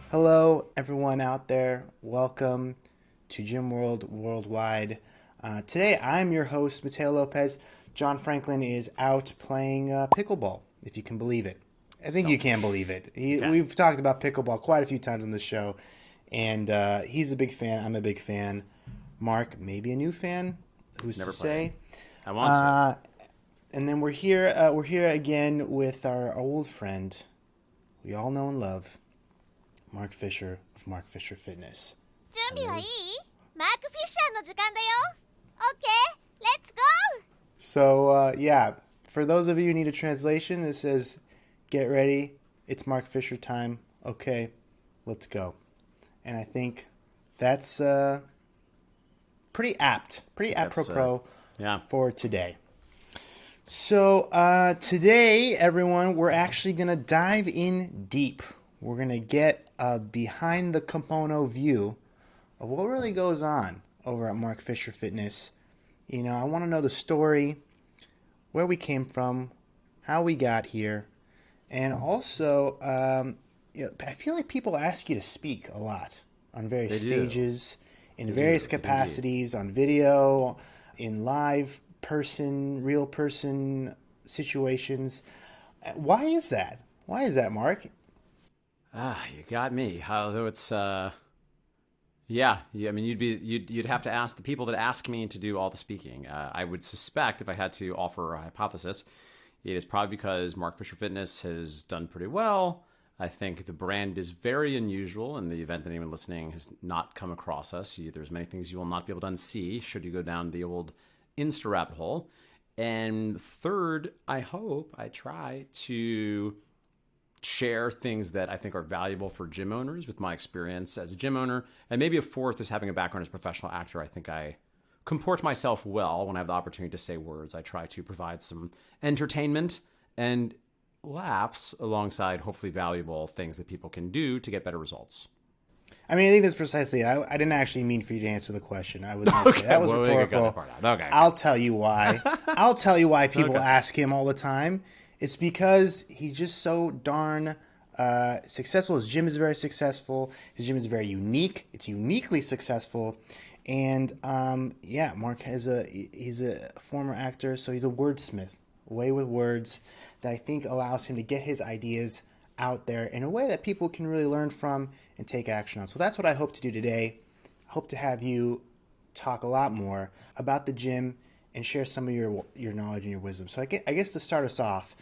Hello, everyone out there. Welcome to Gym World Worldwide. Today, I'm your host, Mateo Lopez. John Franklin is out playing pickleball, if you can believe it. I think you can believe it. Okay. We've talked about pickleball quite a few times on the show, and he's a big fan. I'm a big fan. Mark, maybe a new fan. Who's Never to played say? it. I want to. And then we're here. We're here again with our old friend, we all know and love, Mark Fisher of Mark Fisher Fitness. あの準備はいいマーク・フィッシャーの時間だよ OK, let's go! So, yeah, for those of you who need a translation, it says, get ready, it's Mark Fisher time, okay, let's go. And I think that's pretty apropos yeah. for today. So, today, everyone, we're actually going to dive in deep. We're going to get a behind the kimono view of what really goes on over at Mark Fisher Fitness. You know, I want to know the story, where we came from, how we got here, and also, I feel like people ask you to speak a lot on various They do. stages, in various capacities, on video, in live person, real person situations. Why is that? Why is that, Mark? You got me. Although it's yeah. I mean, you'd have to ask the people that ask me to do all the speaking. I would suspect, if I had to offer a hypothesis, it is probably because Mark Fisher Fitness has done pretty well. I think the brand is very unusual in the event that anyone listening has not come across us. There's many things you will not be able to unsee should you go down the old Insta rabbit hole. And third, I try to share things that I think are valuable for gym owners with my experience as a gym owner. And maybe a fourth is having a background as a professional actor. I think I comport myself well when I have the opportunity to say words. I try to provide some entertainment and laughs alongside hopefully valuable things that people can do to get better results. I mean, I think that's precisely it. I didn't actually mean for you to answer the question. I was going to say that was well, we got rhetorical. that part out. Okay. I'll tell you why. I'll tell you why people Okay. ask him all the time. It's because he's just so darn successful. His gym is very successful. His gym is very unique. It's uniquely successful. And yeah, Mark he's a former actor, so he's a wordsmith, way with words that I think allows him to get his ideas out there in a way that people can really learn from and take action on. So that's what I hope to do today. I hope to have you talk a lot more about the gym and share some of your knowledge and your wisdom. So I guess to start us off,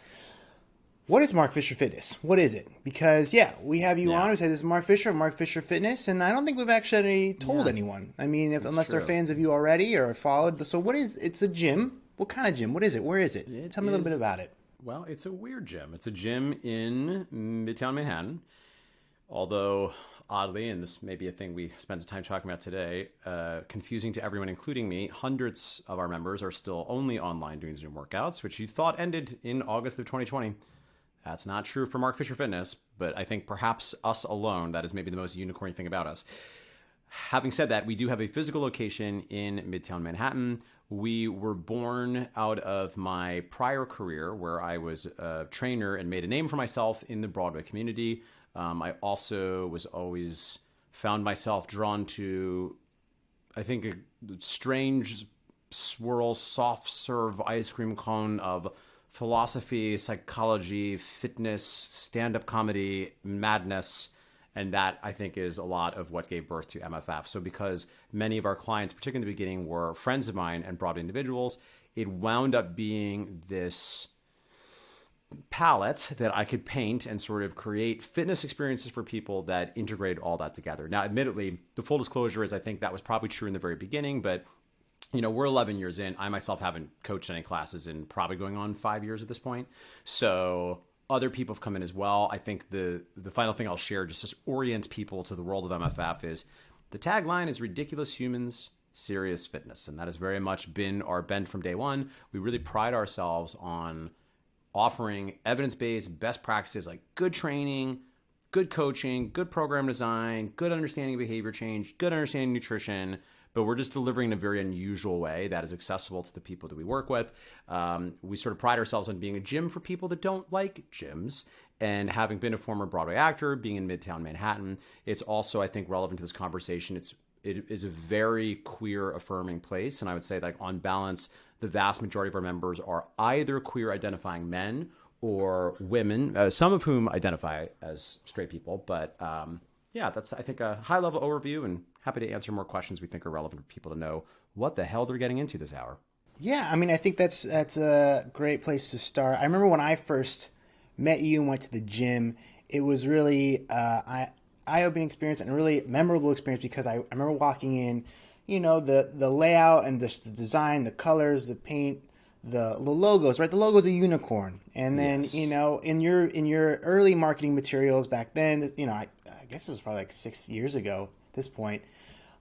what is Mark Fisher Fitness? What is it? Because, yeah, we have you on who say this is Mark Fisher Fitness, and I don't think we've actually told anyone. I mean, unless they're true. fans of you already or followed. So what is, it's a gym. What kind of gym? What is it? Where is it? Tell me a little bit about it. Well, it's a weird gym. It's a gym in Midtown Manhattan. Although, oddly, and this may be a thing we spent some time talking about today, confusing to everyone, including me, hundreds of our members are still only online doing Zoom workouts, which you thought ended in August of 2020. That's not true for Mark Fisher Fitness, but I think perhaps us alone, that is maybe the most unicorn thing about us. Having said that, we do have a physical location in Midtown Manhattan. We were born out of my prior career where I was a trainer and made a name for myself in the Broadway community. I also was always found myself drawn to, I think, a strange swirl, soft serve ice cream cone of philosophy, psychology, fitness, stand-up comedy, madness. And that, I think, is a lot of what gave birth to MFF. So because many of our clients, particularly in the beginning, were friends of mine and Broadway individuals, it wound up being this palette that I could paint and sort of create fitness experiences for people that integrate all that together. Now, admittedly, the full disclosure is I think that was probably true in the very beginning, but we're 11 years in. I myself haven't coached any classes in probably going on 5 years at this point. So other people have come in as well. I think the final thing I'll share just to orient people to the world of MFF is the tagline is ridiculous humans, serious fitness. And that has very much been our bent from day one. We really pride ourselves on offering evidence-based best practices like good training, good coaching, good program design, good understanding of behavior change, good understanding of nutrition, but we're just delivering in a very unusual way that is accessible to the people that we work with. We sort of pride ourselves on being a gym for people that don't like gyms. And having been a former Broadway actor, being in Midtown Manhattan, it's also, I think, relevant to this conversation. It is a very queer affirming place. And I would say, like, on balance, the vast majority of our members are either queer identifying men or women, some of whom identify as straight people. But yeah, that's, I think, a high level overview, and happy to answer more questions we think are relevant for people to know what the hell they're getting into this hour. Yeah, I mean, I think that's a great place to start. I remember when I first met you and went to the gym, it was really eye-opening experience and a really memorable experience because I remember walking in, you know, the layout and the design, the colors, the paint, the logos, right? The logo's a unicorn. And then, Yes. you know, in your early marketing materials back then, you know, I guess it was probably like 6 years ago at this point,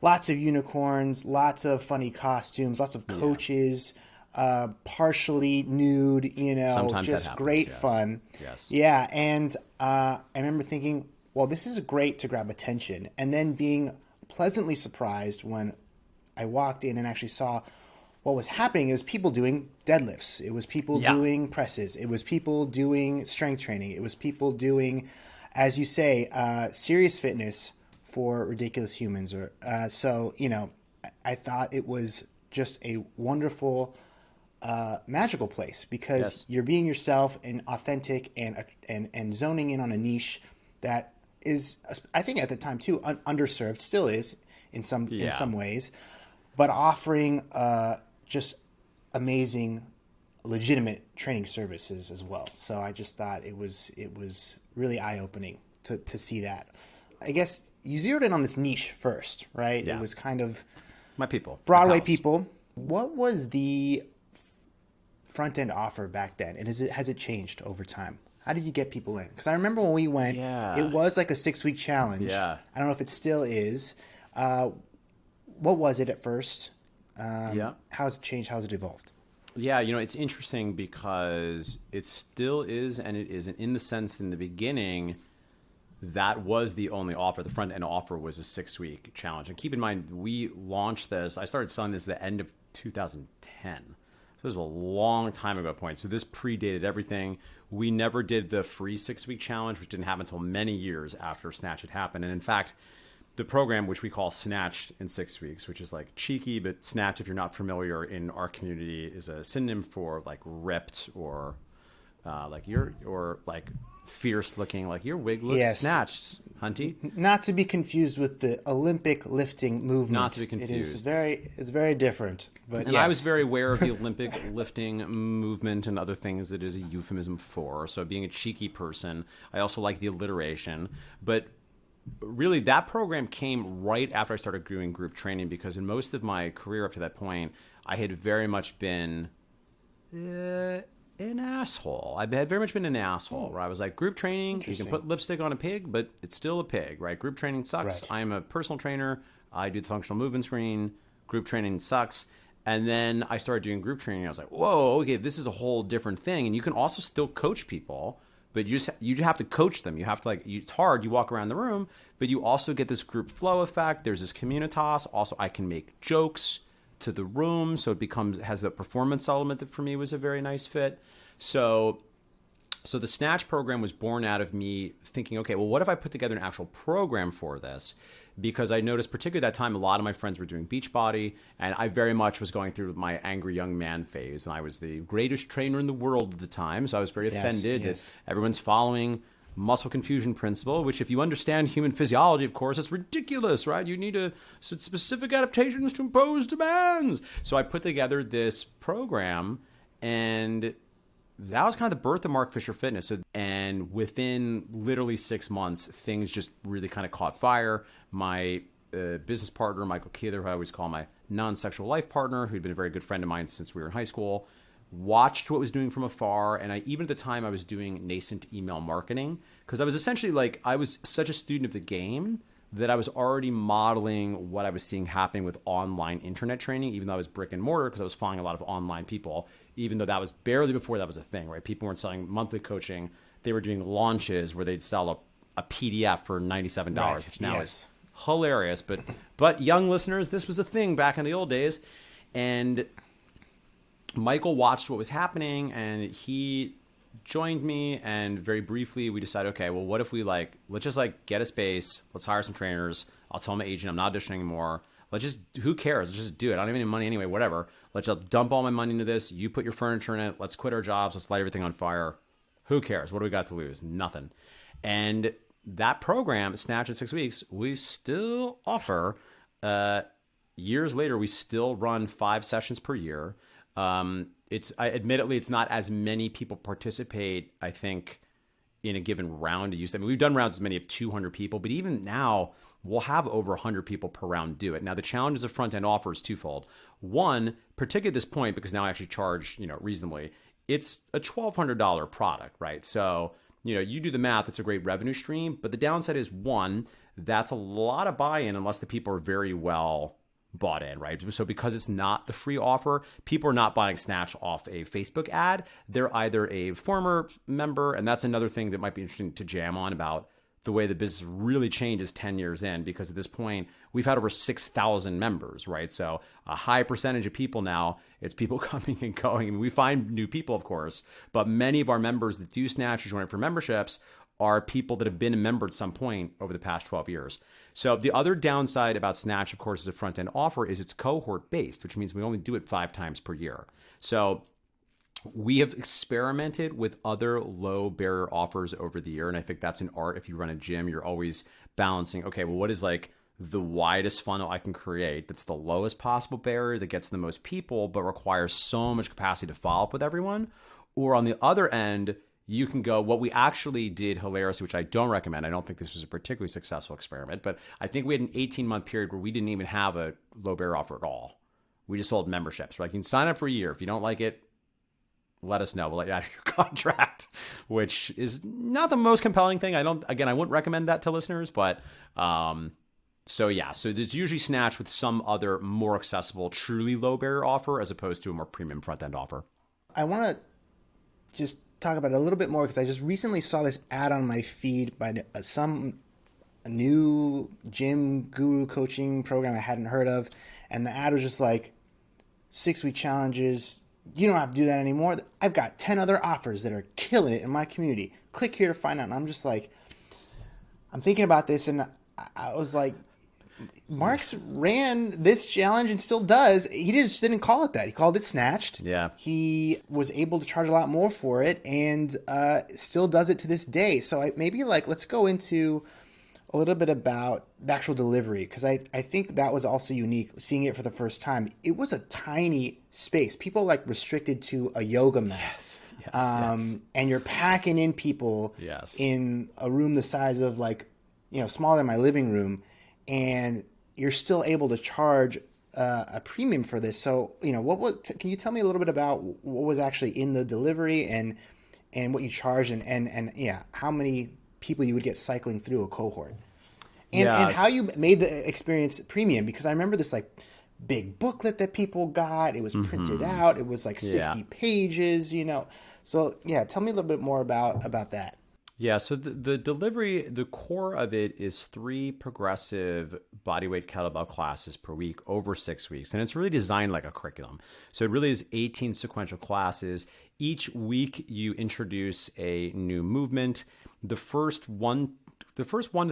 lots of unicorns, lots of funny costumes, lots of coaches, partially nude, you know, Sometimes that just happens, great yes. fun. Yes. Yeah. And I remember thinking, well, this is great to grab attention. And then being pleasantly surprised when I walked in and actually saw what was happening. It was people doing deadlifts. It was people doing presses. It was people doing strength training. It was people doing, as you say, serious fitness for ridiculous humans. So, you know, I thought it was just a wonderful, magical place because you're being yourself and authentic and zoning in on a niche that is, I think at the time too, underserved, still is in some ways, but offering just amazing, legitimate training services as well. So I just thought it was really eye-opening to see that. I guess you zeroed in on this niche first, right? Yeah. It was kind of My people. Broadway my pals. people. What was the front end offer back then, and has it changed over time? How did you get people in? Because I remember when we went, it was like a 6-week challenge. Yeah. I don't know if it still is. What was it at first? How's it changed? How's it evolved? Yeah, you know, it's interesting because it still is and it isn't, in the sense that in the beginning, that was the only offer. The front end offer was a 6-week challenge. And keep in mind, we launched this, I started selling this at the end of 2010. So this was a long time ago at point. So this predated everything. We never did the free 6-week challenge, which didn't happen until many years after Snatched had happened. And in fact, the program, which we call Snatched in 6 weeks, which is like cheeky, but Snatched, if you're not familiar in our community, is a synonym for like ripped or like fierce looking, like your wig looks snatched, hunty. Not to be confused with the Olympic lifting movement. Not to be confused. It's very different. But And I was very aware of the Olympic lifting movement and other things that is a euphemism for. So being a cheeky person, I also like the alliteration. But really, that program came right after I started doing group training, because in most of my career up to that point, I had very much been an asshole. I had very much been an asshole, where I was like, group training, you can put lipstick on a pig, but it's still a pig, right? Group training sucks. Right. I'm a personal trainer. I do the functional movement screen. Group training sucks. And then I started doing group training. I was like, whoa, okay, this is a whole different thing. And you can also still coach people, but you have to coach them. You have to, it's hard. You walk around the room, but you also get this group flow effect. There's this communitas. Also, I can make jokes to the room, so it has a performance element that for me was a very nice fit. So the Snatch program was born out of me thinking, okay, well, what if I put together an actual program for this? Because I noticed, particularly at that time, a lot of my friends were doing Beachbody, and I very much was going through my angry young man phase, and I was the greatest trainer in the world at the time, so I was very offended that everyone's following muscle confusion principle, which, if you understand human physiology, of course, it's ridiculous, right? You need specific adaptations to impose demands. So I put together this program, and that was kind of the birth of Mark Fisher Fitness. And within literally 6 months, things just really kind of caught fire. My business partner, Michael Keither, who I always call my non-sexual life partner, who'd been a very good friend of mine since we were in high school, watched what I was doing from afar. And even at the time, I was doing nascent email marketing, because I was essentially I was such a student of the game that I was already modeling what I was seeing happening with online internet training, even though I was brick and mortar, because I was following a lot of online people, even though that was barely before that was a thing, right? People weren't selling monthly coaching. They were doing launches where they'd sell a PDF for $97, which now is hilarious. But young listeners, this was a thing back in the old days. And Michael watched what was happening, and he joined me, and very briefly we decided, okay, well, what if we let's just get a space, let's hire some trainers. I'll tell my agent I'm not auditioning anymore. Who cares? Let's just do it. I don't have any money anyway, whatever. Let's just dump all my money into this. You put your furniture in it. Let's quit our jobs. Let's light everything on fire. Who cares? What do we got to lose? Nothing. And that program, Snatched in 6 weeks, we still offer. Years later, we still run 5 sessions per year. Admittedly, it's not as many people participate, I think, in a given round. We've done rounds as many of 200 people, but even now we'll have over 100 people per round do it. Now, the challenges of front-end offer is twofold. One, particularly at this point, because now I actually charge, reasonably, it's a $1,200 product, right? So, you do the math, it's a great revenue stream, but the downside is, one, that's a lot of buy-in unless the people are very well bought in, right? So because it's not the free offer, people are not buying Snatch off a Facebook ad. They're either a former member, and that's another thing that might be interesting to jam on about the way the business really changes 10 years in, because at this point, we've had over 6,000 members, right? So a high percentage of people now, it's people coming and going. I mean, we find new people, of course, but many of our members that do Snatch or join it for memberships are people that have been a member at some point over the past 12 years. So the other downside about Snatch, of course, as a front-end offer is it's cohort-based, which means we only do it 5 times per year. So we have experimented with other low barrier offers over the year. And I think that's an art. If you run a gym, you're always balancing, okay, well, what is the widest funnel I can create that's the lowest possible barrier that gets the most people, but requires so much capacity to follow up with everyone? Or on the other end, you can go, what we actually did hilariously, which I don't recommend. I don't think this was a particularly successful experiment, but I think we had an 18-month period where we didn't even have a low barrier offer at all. We just sold memberships, right? You can sign up for a year. If you don't like it, let us know. We'll let you out of your contract, which is not the most compelling thing. I wouldn't recommend that to listeners, but so there's usually Snatch with some other more accessible, truly low barrier offer as opposed to a more premium front end offer. I want to just talk about it a little bit more because I just recently saw this ad on my feed by some new gym guru coaching program I hadn't heard of, and the ad was just 6-week challenges. You don't have to do that anymore. I've got 10 other offers that are killing it in my community. Click here to find out. And I'm just I'm thinking about this, and I was like, Mark's ran this challenge and still does. He just didn't call it that. He called it Snatched. Yeah. He was able to charge a lot more for it, and still does it to this day. So let's go into a little bit about the actual delivery, because I think that was also unique, seeing it for the first time. It was a tiny space. People restricted to a yoga mat. Yes. And you're packing in people in a room the size of smaller than my living room, and you're still able to charge a premium for this. So, can you tell me a little bit about what was actually in the delivery and what you charged and how many people you would get cycling through a cohort, and how you made the experience premium? Because I remember this big booklet that people got. It was printed out. It was 60 pages, So tell me a little bit more about that. Yeah, so the delivery, the core of it is 3 progressive bodyweight kettlebell classes per week over 6 weeks. And it's really designed like a curriculum. So it really is 18 sequential classes. Each week you introduce a new movement. The first 1 to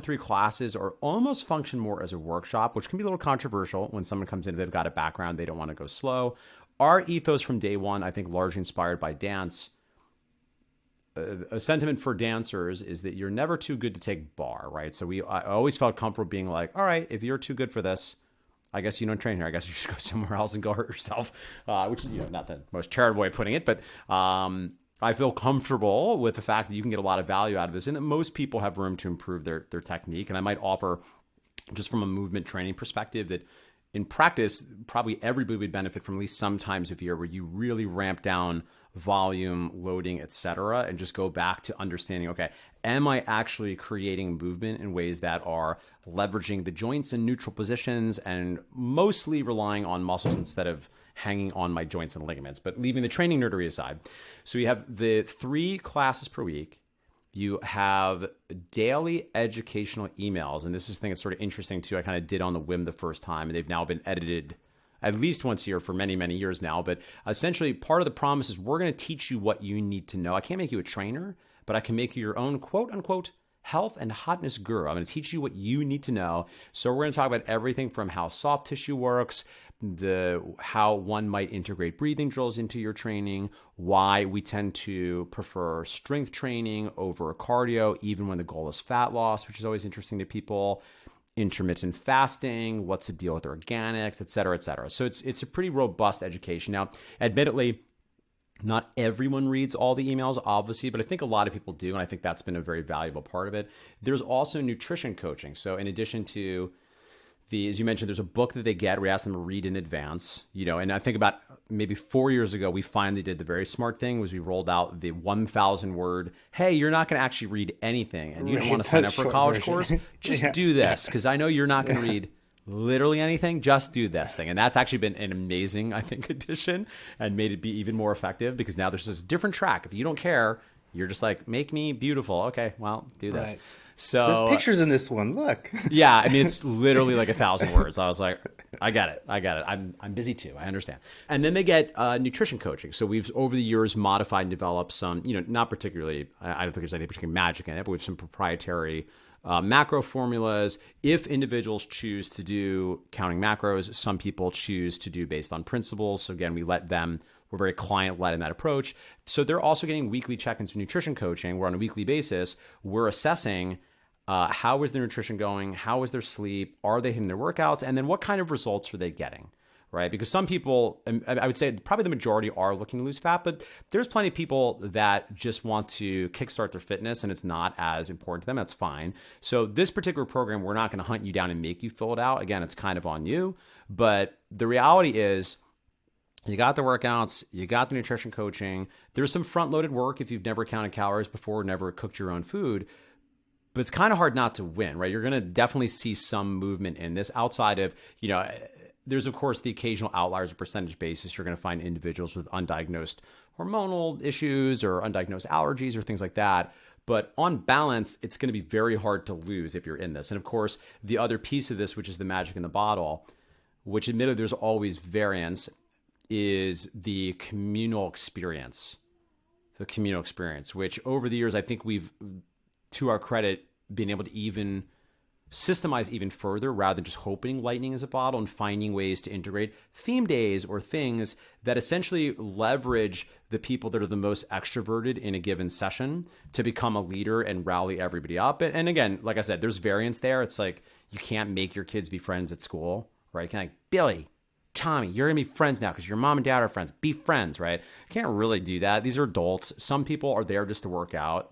3 classes are almost function more as a workshop, which can be a little controversial when someone comes in, they've got a background, they don't want to go slow. Our ethos from day one, I think largely inspired by dance. A sentiment for dancers is that you're never too good to take bar, right? So I always felt comfortable being all right, if you're too good for this, I guess you don't train here. I guess you should go somewhere else and go hurt yourself, which is not the most charitable way of putting it, but I feel comfortable with the fact that you can get a lot of value out of this and that most people have room to improve their technique. And I might offer, just from a movement training perspective, that in practice, probably everybody would benefit from at least some times of year where you really ramp down volume, loading, etc., and just go back to understanding, okay, am I actually creating movement in ways that are leveraging the joints in neutral positions and mostly relying on muscles instead of hanging on my joints and ligaments, but leaving the training nerdery aside. So you have the 3 classes per week. You have daily educational emails, and this is the thing that's sort of interesting too. I kind of did on the whim the first time, and they've now been edited at least once a year for many, many years now. But essentially, part of the promise is we're going to teach you what you need to know. I can't make you a trainer, but I can make you your own quote unquote health and hotness guru. I'm going to teach you what you need to know. So we're going to talk about everything from how soft tissue works, how one might integrate breathing drills into your training, why we tend to prefer strength training over cardio, even when the goal is fat loss, which is always interesting to people, intermittent fasting, what's the deal with organics, et cetera, et cetera. So it's a pretty robust education. Now, admittedly, not everyone reads all the emails, obviously, but I think a lot of people do, and I think that's been a very valuable part of it. There's also nutrition coaching. So in addition to as you mentioned, there's a book that they get. We ask them to read in advance, and I think about maybe 4 years ago, we finally did the very smart thing was we rolled out the 1,000 word, hey, you're not going to actually read anything and you don't want to sign up for a college course. Just do this because I know you're not going to read literally anything. Just do this thing. And that's actually been an amazing, I think, addition and made it be even more effective because now there's this different track. If you don't care, you're just like, make me beautiful. Okay, well, do this. Right. So there's pictures in this one. Look. Yeah, I mean, it's literally like 1,000 words. I was like, I got it. I'm busy too. I understand. And then they get nutrition coaching. So we've over the years modified and developed some, not particularly. I don't think there's any particular magic in it, but we have some proprietary macro formulas. If individuals choose to do counting macros, some people choose to do based on principles. So again, we're very client-led in that approach. So they're also getting weekly check-ins for nutrition coaching, where on a weekly basis, we're assessing how is their nutrition going, how is their sleep, are they hitting their workouts, and then what kind of results are they getting, right? Because some people, I would say probably the majority are looking to lose fat, but there's plenty of people that just want to kickstart their fitness and it's not as important to them. That's fine. So this particular program, we're not going to hunt you down and make you fill it out. Again, it's kind of on you. But the reality is, you got the workouts, you got the nutrition coaching. There's some front-loaded work if you've never counted calories before, never cooked your own food. But it's kind of hard not to win, right? You're going to definitely see some movement in this outside of, there's of course the occasional outliers or percentage basis. You're going to find individuals with undiagnosed hormonal issues or undiagnosed allergies or things like that. But on balance, it's going to be very hard to lose if you're in this. And of course, the other piece of this, which is the magic in the bottle, which admittedly there's always variance, is the communal experience. The communal experience, which over the years, I think we've, to our credit, been able to even systemize even further rather than just hoping lightning is a bottle and finding ways to integrate theme days or things that essentially leverage the people that are the most extroverted in a given session to become a leader and rally everybody up. And again, like I said, there's variance there. It's like you can't make your kids be friends at school, right? You can't like, Billy, Tommy, you're going to be friends now because your mom and dad are friends. Be friends, right? You can't really do that. These are adults. Some people are there just to work out,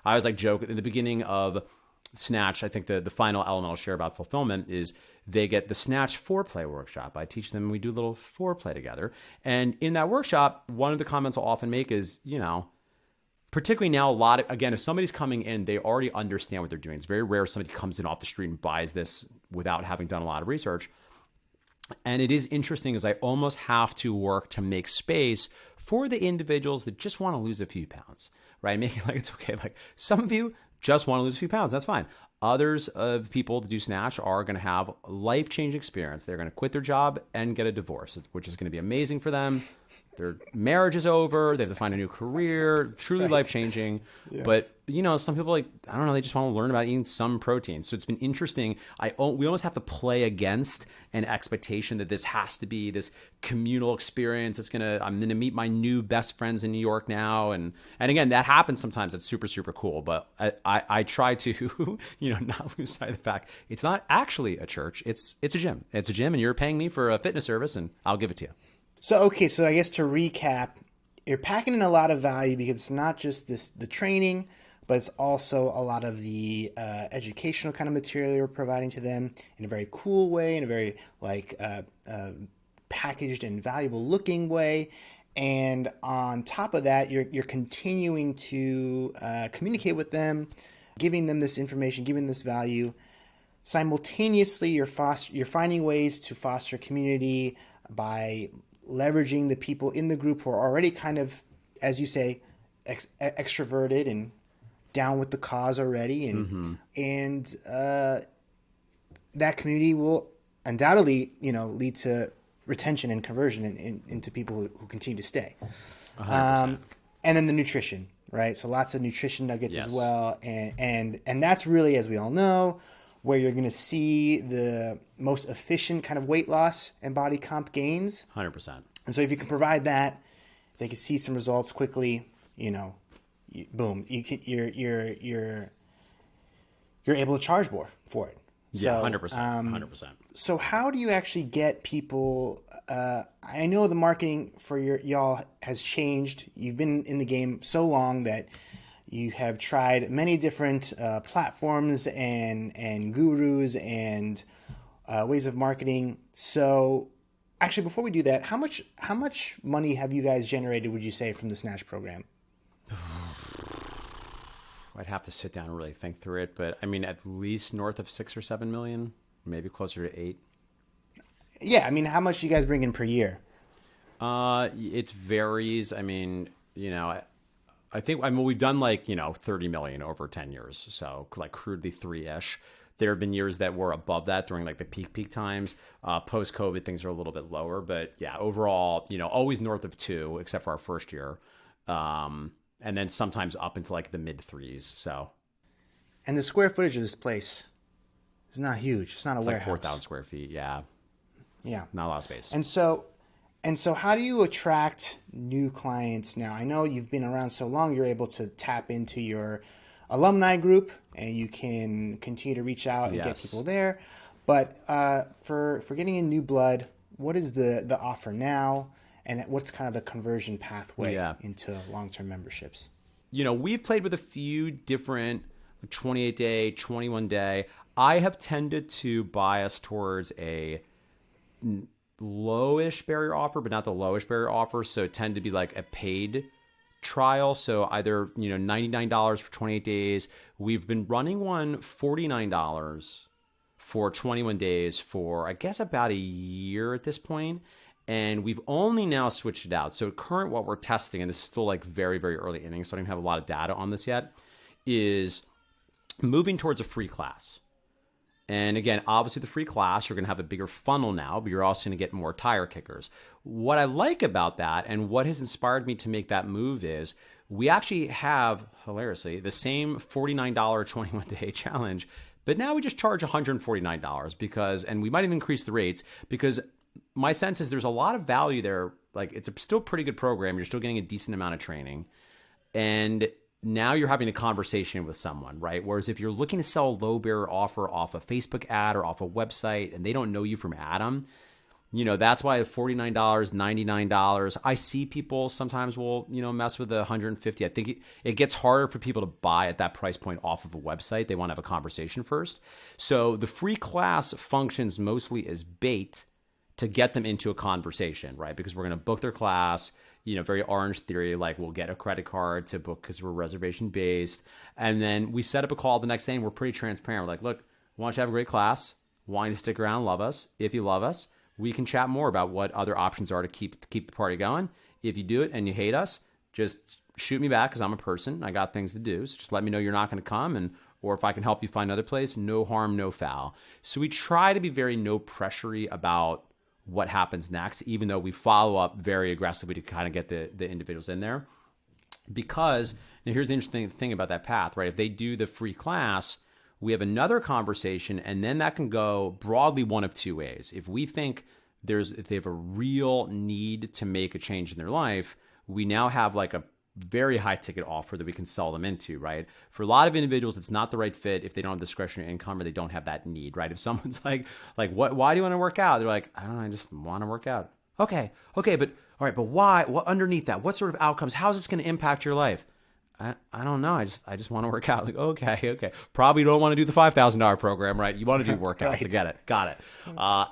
I always like joke in the beginning of Snatch, I think the final element I'll share about fulfillment is they get the Snatch foreplay workshop. I teach them, we do a little foreplay together. And in that workshop, one of the comments I'll often make is, particularly now again, if somebody's coming in, they already understand what they're doing. It's very rare somebody comes in off the street and buys this without having done a lot of research. And it is interesting as I almost have to work to make space for the individuals that just want to lose a few pounds, right? Making like it's okay. Like some of you just want to lose a few pounds. That's fine. Others of people that do Snatch are going to have a life-changing experience. They're going to quit their job and get a divorce, which is going to be amazing for them. Their marriage is over. They have to find a new career, truly life-changing. Yes. But, some people I don't know, they just want to learn about eating some protein. So it's been interesting. We almost have to play against an expectation that this has to be this communal experience. I'm going to meet my new best friends in New York now. And again, that happens sometimes. That's super, super cool. But I try to, not lose sight of the fact it's not actually a church. It's a gym. It's a gym and you're paying me for a fitness service and I'll give it to you. So I guess to recap, you're packing in a lot of value because it's not just the training, but it's also a lot of the educational kind of material you're providing to them in a very cool way, in a very packaged and valuable looking way. And on top of that, you're continuing to communicate with them, giving them this information, giving this value. Simultaneously, you're finding ways to foster community by leveraging the people in the group who are already kind of, as you say, extroverted and down with the cause already. And that community will undoubtedly, lead to retention and conversion into people who continue to stay. 100%. And then the nutrition, right? So lots of nutrition nuggets Yes. as well. And that's really, as we all know, where you're going to see the most efficient kind of weight loss and body comp gains. 100%. And so if you can provide that, they can see some results quickly, boom, you're able to charge more for it. Yeah, So, 100%. 100%. So how do you actually get people? I know the marketing for y'all has changed. You've been in the game so long that you have tried many different platforms and gurus and ways of marketing. So actually, before we do that, how much money have you guys generated, would you say, from the Snatch program? I'd have to sit down and really think through it, but I mean, at least north of 6 or 7 million, maybe closer to 8. Yeah, I mean, how much do you guys bring in per year? It varies. I mean, I think we've done 30 million over 10 years, so like crudely 3-ish. There have been years that were above that during like the peak times. Post COVID, things are a little bit lower, but yeah, overall, always north of 2, except for our first year. And then sometimes up into like the mid 3s. So, And the square footage of this place is not huge. It's not a it's warehouse. like 4,000 square feet. Yeah. Yeah. Not a lot of space. And so how do you attract new clients now? I know you've been around so long, you're able to tap into your alumni group and you can continue to reach out and get Yes. people there. But for getting in new blood, what is the offer now? And what's kind of the conversion pathway into long-term memberships? We've played with a few different 28-day, 21-day. I have tended to bias towards a lowish barrier offer, but not the lowest barrier offer. So tend to be like a paid trial. So either, $99 for 28 days. We've been running one $49 for 21 days for, I guess, about a year at this point. And we've only now switched it out. So current what we're testing, and this is still like very, very early innings, so I don't have a lot of data on this yet, is moving towards a free class. And again, obviously the free class, you're going to have a bigger funnel now, but you're also going to get more tire kickers. What I like about that and what has inspired me to make that move is we actually have, hilariously, the same $49 21-day challenge, but now we just charge $149 because, and we might even increase the rates because my sense is there's a lot of value there. Like it's a still pretty good program. You're still getting a decent amount of training. And now you're having a conversation with someone, right? Whereas if you're looking to sell a low barrier offer off a Facebook ad or off a website and they don't know you from Adam, that's why $49, $99. I see people sometimes will, mess with the $150. I think it gets harder for people to buy at that price point off of a website. They want to have a conversation first. So the free class functions mostly as bait to get them into a conversation, right? Because we're going to book their class, very Orange Theory, like we'll get a credit card to book because we're reservation based. And then we set up a call the next day and we're pretty transparent. We're like, look, we want you to have a great class. Want you to stick around, love us. If you love us, we can chat more about what other options are to keep the party going. If you do it and you hate us, just shoot me back because I'm a person. I got things to do. So just let me know you're not going to come or if I can help you find another place, no harm, no foul. So we try to be very no pressure-y about what happens next, even though we follow up very aggressively to kind of get the individuals in there. Because, now here's the interesting thing about that path, right? If they do the free class, we have another conversation, and then that can go broadly one of two ways. If we think if they have a real need to make a change in their life, we now have like a very high ticket offer that we can sell them into, right? For a lot of individuals, it's not the right fit if they don't have discretionary income or they don't have that need, right? If someone's like, why do you want to work out? They're like, I don't know, I just want to work out. Okay, but all right, but why? What underneath that? What sort of outcomes? How's this going to impact your life? I don't know. I just want to work out. Like, okay. Probably don't want to do the $5,000 program, right? You want to do workouts. Right. I get it. Got it.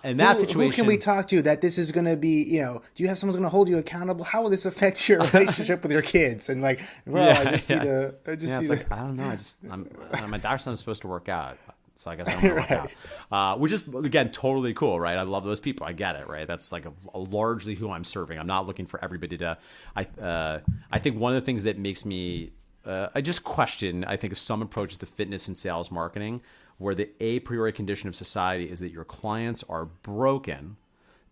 And that situation. Who can we talk to that this is going to be, do you have someone going to hold you accountable? How will this affect your relationship with your kids? And like, well, I just need to. Like, I don't know. My daughter's son is supposed to work out. So I guess I'm going to work out, which is, again, totally cool, right? I love those people. I get it, right? That's like a largely who I'm serving. I'm not looking for everybody to, I think one of the things that makes me, I just question, I think if some approaches to fitness and sales marketing, where the a priori condition of society is that your clients are broken,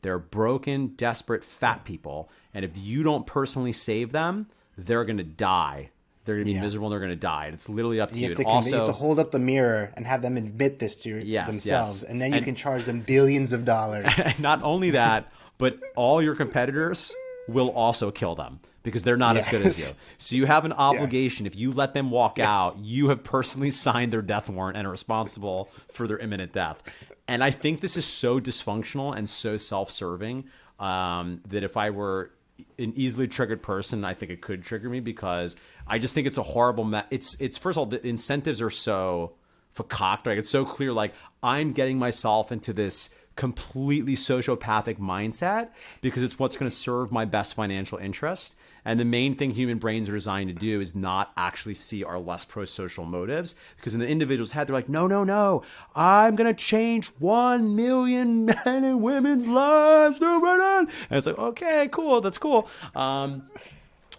They're broken, desperate, fat people. And if you don't personally save them, they're going to die. They're going to be miserable and they're going to die. And it's literally up to you. You have to hold up the mirror and have them admit this to themselves. And then you can charge them billions of dollars. And not only that, but all your competitors will also kill them because they're not as good as you. So you have an obligation. If you let them walk out, you have personally signed their death warrant and are responsible for their imminent death. And I think this is so dysfunctional and so self-serving that if I were an easily triggered person, I think it could trigger me because I just think it's a horrible it's first of all, the incentives are so fakaked. Like it's so clear, like I'm getting myself into this completely sociopathic mindset because it's what's going to serve my best financial interest. And the main thing human brains are designed to do is not actually see our less pro-social motives, because in the individual's head, they're like, no, I'm going to change 1 million men and women's lives. And it's like, okay, cool. That's cool. And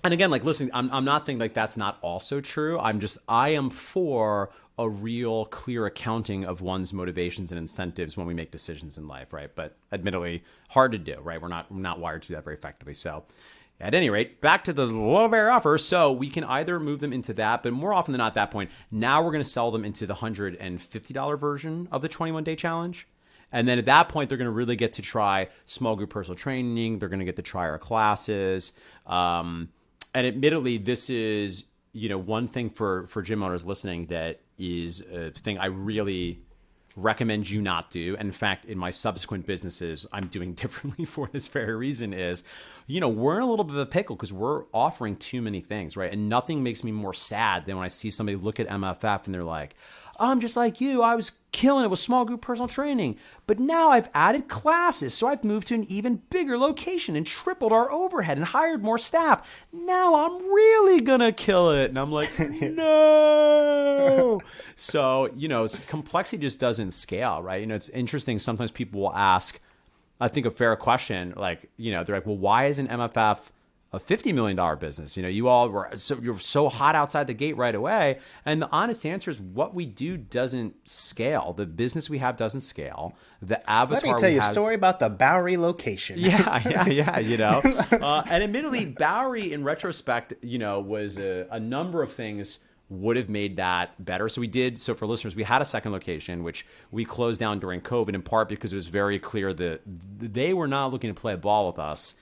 again, like, listen, I'm not saying like that's not also true. I am for a real clear accounting of one's motivations and incentives when we make decisions in life, right? But admittedly, hard to do, right? We're not wired to do that very effectively. So at any rate, back to the low bear offer. So we can either move them into that, but more often than not at that point, now we're going to sell them into the $150 version of the 21-day challenge. And then at that point, they're going to really get to try small group personal training. They're going to get to try our classes. And admittedly, this is, one thing for gym owners listening that is a thing I really recommend you not do. And in fact, in my subsequent businesses, I'm doing differently for this very reason is, we're in a little bit of a pickle because we're offering too many things, right? And nothing makes me more sad than when I see somebody look at MFF and they're like, I'm just like you. I was killing it with small group personal training, but now I've added classes. So I've moved to an even bigger location and tripled our overhead and hired more staff. Now I'm really going to kill it. And I'm like, no. So, complexity just doesn't scale, right? It's interesting. Sometimes people will ask, I think, a fair question. Like, they're like, well, why isn't MFF a $50 million business? You're so hot outside the gate right away. And the honest answer is what we do doesn't scale. The business we have doesn't scale. The avatar. Let me tell you a story about the Bowery location. Yeah. And admittedly, Bowery in retrospect, was a number of things would have made that better. So for listeners, we had a second location, which we closed down during COVID, in part because it was very clear that they were not looking to play ball with us.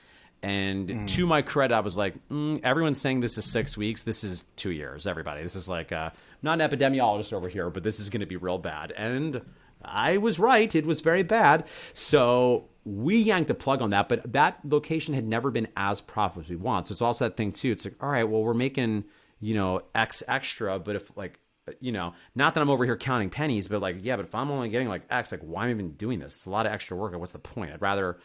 And to my credit, I was like, everyone's saying this is 6 weeks. This is 2 years, everybody. This is like, not an epidemiologist over here, but this is going to be real bad. And I was right. It was very bad. So we yanked the plug on that. But that location had never been as profitable as we want. So it's also that thing, too. It's like, all right, well, we're making, X extra. But if, like, not that I'm over here counting pennies, but like, yeah, but if I'm only getting like X, like, why am I even doing this? It's a lot of extra work. What's the point? I'd rather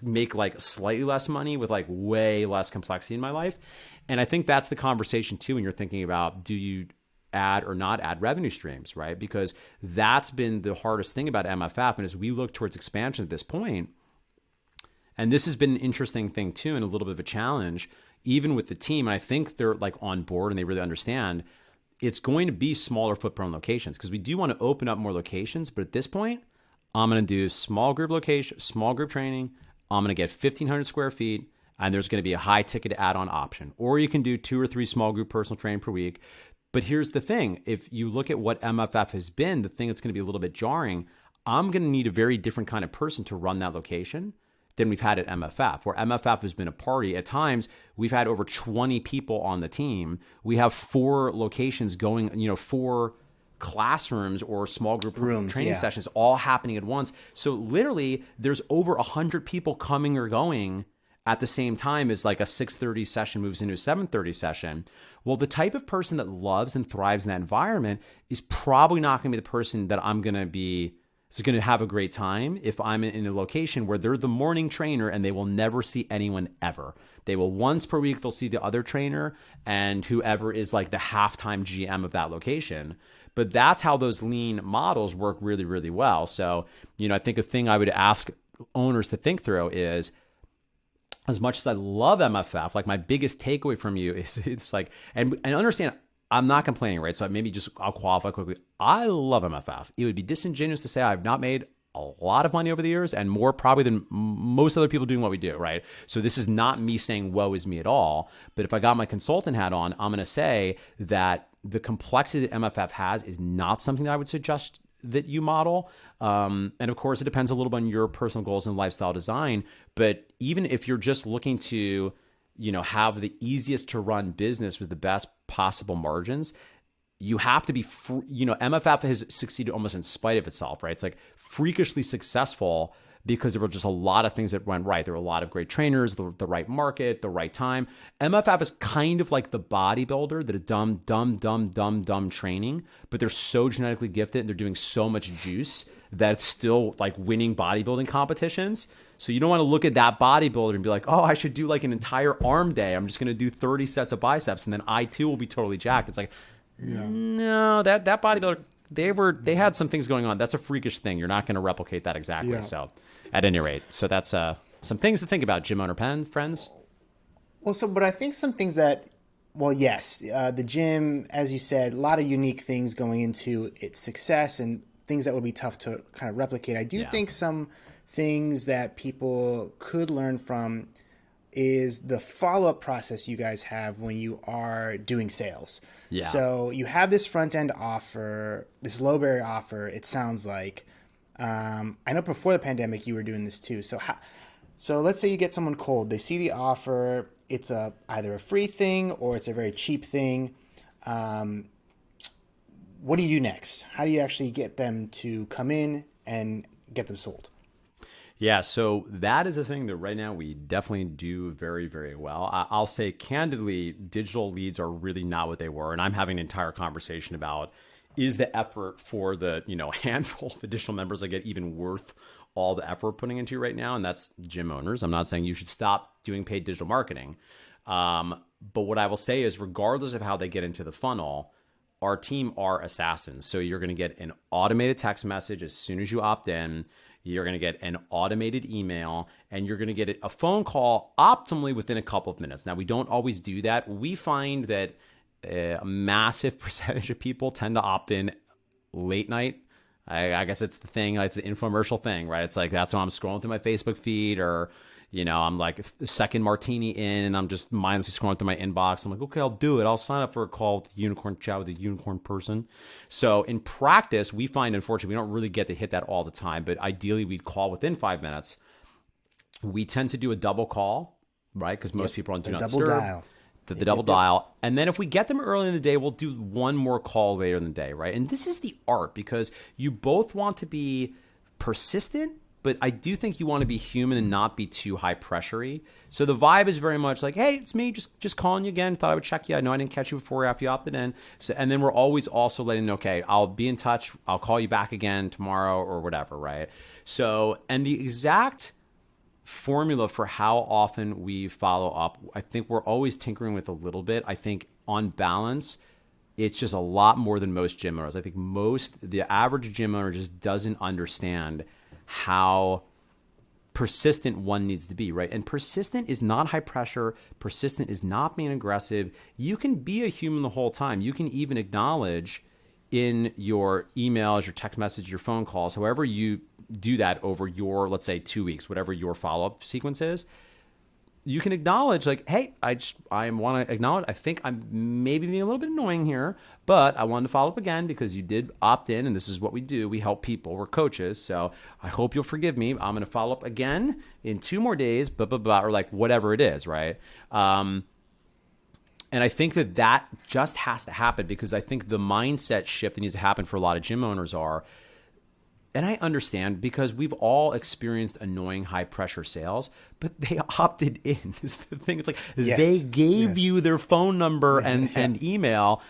make like slightly less money with like way less complexity in my life. And I think that's the conversation too when you're thinking about, do you add or not add revenue streams, right? Because that's been the hardest thing about MFF. And as we look towards expansion at this point, and this has been an interesting thing too, and a little bit of a challenge, even with the team, and I think they're like on board and they really understand, it's going to be smaller footprint locations because we do want to open up more locations. But at this point, I'm going to do small group training. I'm going to get 1,500 square feet, and there's going to be a high ticket add-on option. Or you can do 2 or 3 small group personal training per week. But here's the thing. If you look at what MFF has been, the thing that's going to be a little bit jarring, I'm going to need a very different kind of person to run that location than we've had at MFF, where MFF has been a party. At times, we've had over 20 people on the team. We have 4 locations going, 4 classrooms or small group training sessions all happening at once. So literally there's over 100 people coming or going at the same time as like a 6:30 session moves into a 7:30 session. Well, the type of person that loves and thrives in that environment is probably not going to be the person that I'm going to be going to have a great time if I'm in a location where they're the morning trainer and they will never see anyone ever. They will once per week, they'll see the other trainer and whoever is like the halftime GM of that location. But that's how those lean models work really, really well. So, I think a thing I would ask owners to think through is, as much as I love MFF, like my biggest takeaway from you is it's like, and understand, I'm not complaining, right? So maybe I'll qualify quickly. I love MFF. It would be disingenuous to say I've not made a lot of money over the years and more probably than most other people doing what we do, right? So this is not me saying woe is me at all. But if I got my consultant hat on, I'm going to say that the complexity that MFF has is not something that I would suggest that you model. And of course, it depends a little bit on your personal goals and lifestyle design. But even if you're just looking to, have the easiest to run business with the best possible margins, you have to be, MFF has succeeded almost in spite of itself, right? It's like freakishly successful because there were just a lot of things that went right. There were a lot of great trainers, the right market, the right time. MFF is kind of like the bodybuilder that is dumb training, but they're so genetically gifted and they're doing so much juice that it's still like winning bodybuilding competitions. So you don't want to look at that bodybuilder and be like, oh, I should do like an entire arm day. I'm just going to do 30 sets of biceps and then I too will be totally jacked. It's like, no, that bodybuilder, they had some things going on. That's a freakish thing. You're not going to replicate that exactly. Yeah. So at any rate, so that's some things to think about, gym owner friends. Well, but I think some things that, yes, the gym, as you said, a lot of unique things going into its success and things that would be tough to kind of replicate. I do think some things that people could learn from is the follow-up process you guys have when you are doing sales. Yeah. So you have this front-end offer, this low barrier offer, it sounds like. I know before the pandemic you were doing this too. So let's say you get someone cold. They see the offer. It's either a free thing or it's a very cheap thing. What do you do next? How do you actually get them to come in and get them sold? Yeah, so that is a thing that right now we definitely do very, very well. I'll say candidly, digital leads are really not what they were. And I'm having an entire conversation about, is the effort for the handful of additional members I get even worth all the effort we're putting into right now? And that's gym owners. I'm not saying you should stop doing paid digital marketing. But what I will say is regardless of how they get into the funnel, our team are assassins. So you're going to get an automated text message as soon as you opt in. You're going to get an automated email, and you're going to get a phone call optimally within a couple of minutes. Now, we don't always do that. We find that a massive percentage of people tend to opt in late night. I guess it's the thing, it's the infomercial thing, right? It's like that's when I'm scrolling through my Facebook feed or, I'm like a second martini in and I'm just mindlessly scrolling through my inbox. I'm like, okay, I'll do it. I'll sign up for a call with the unicorn chat with a unicorn person. So in practice, we find, unfortunately, we don't really get to hit that all the time, but ideally we'd call within 5 minutes. We tend to do a double call, right? Because most people are on do not disturb. Dial. The double dial. And then if we get them early in the day, we'll do one more call later in the day, right? And this is the art because you both want to be persistent, but I do think you want to be human and not be too high pressure-y. So the vibe is very much like, hey, it's me, just calling you again. Thought I would check you. I know I didn't catch you before or after you opted in. So, and then we're always also letting them know, okay, I'll be in touch. I'll call you back again tomorrow or whatever, right? So, and the exact formula for how often we follow up, I think we're always tinkering with a little bit. I think on balance, it's just a lot more than most gym owners. I think the average gym owner just doesn't understand how persistent one needs to be, right? And persistent is not high pressure. Persistent is not being aggressive. You can be a human the whole time. You can even acknowledge in your emails, your text message, your phone calls, however you do that over your, let's say 2 weeks, whatever your follow-up sequence is, you can acknowledge like, hey, I want to acknowledge, I think I'm maybe being a little bit annoying here, but I wanted to follow up again because you did opt in and this is what we do. We help people. We're coaches. So I hope you'll forgive me. I'm going to follow up again in 2 more days, blah, blah, blah, or like whatever it is, right? And I think that just has to happen because I think the mindset shift that needs to happen for a lot of gym owners and I understand because we've all experienced annoying high pressure sales, but they opted in. Is the thing. It's like they gave you their phone number and email.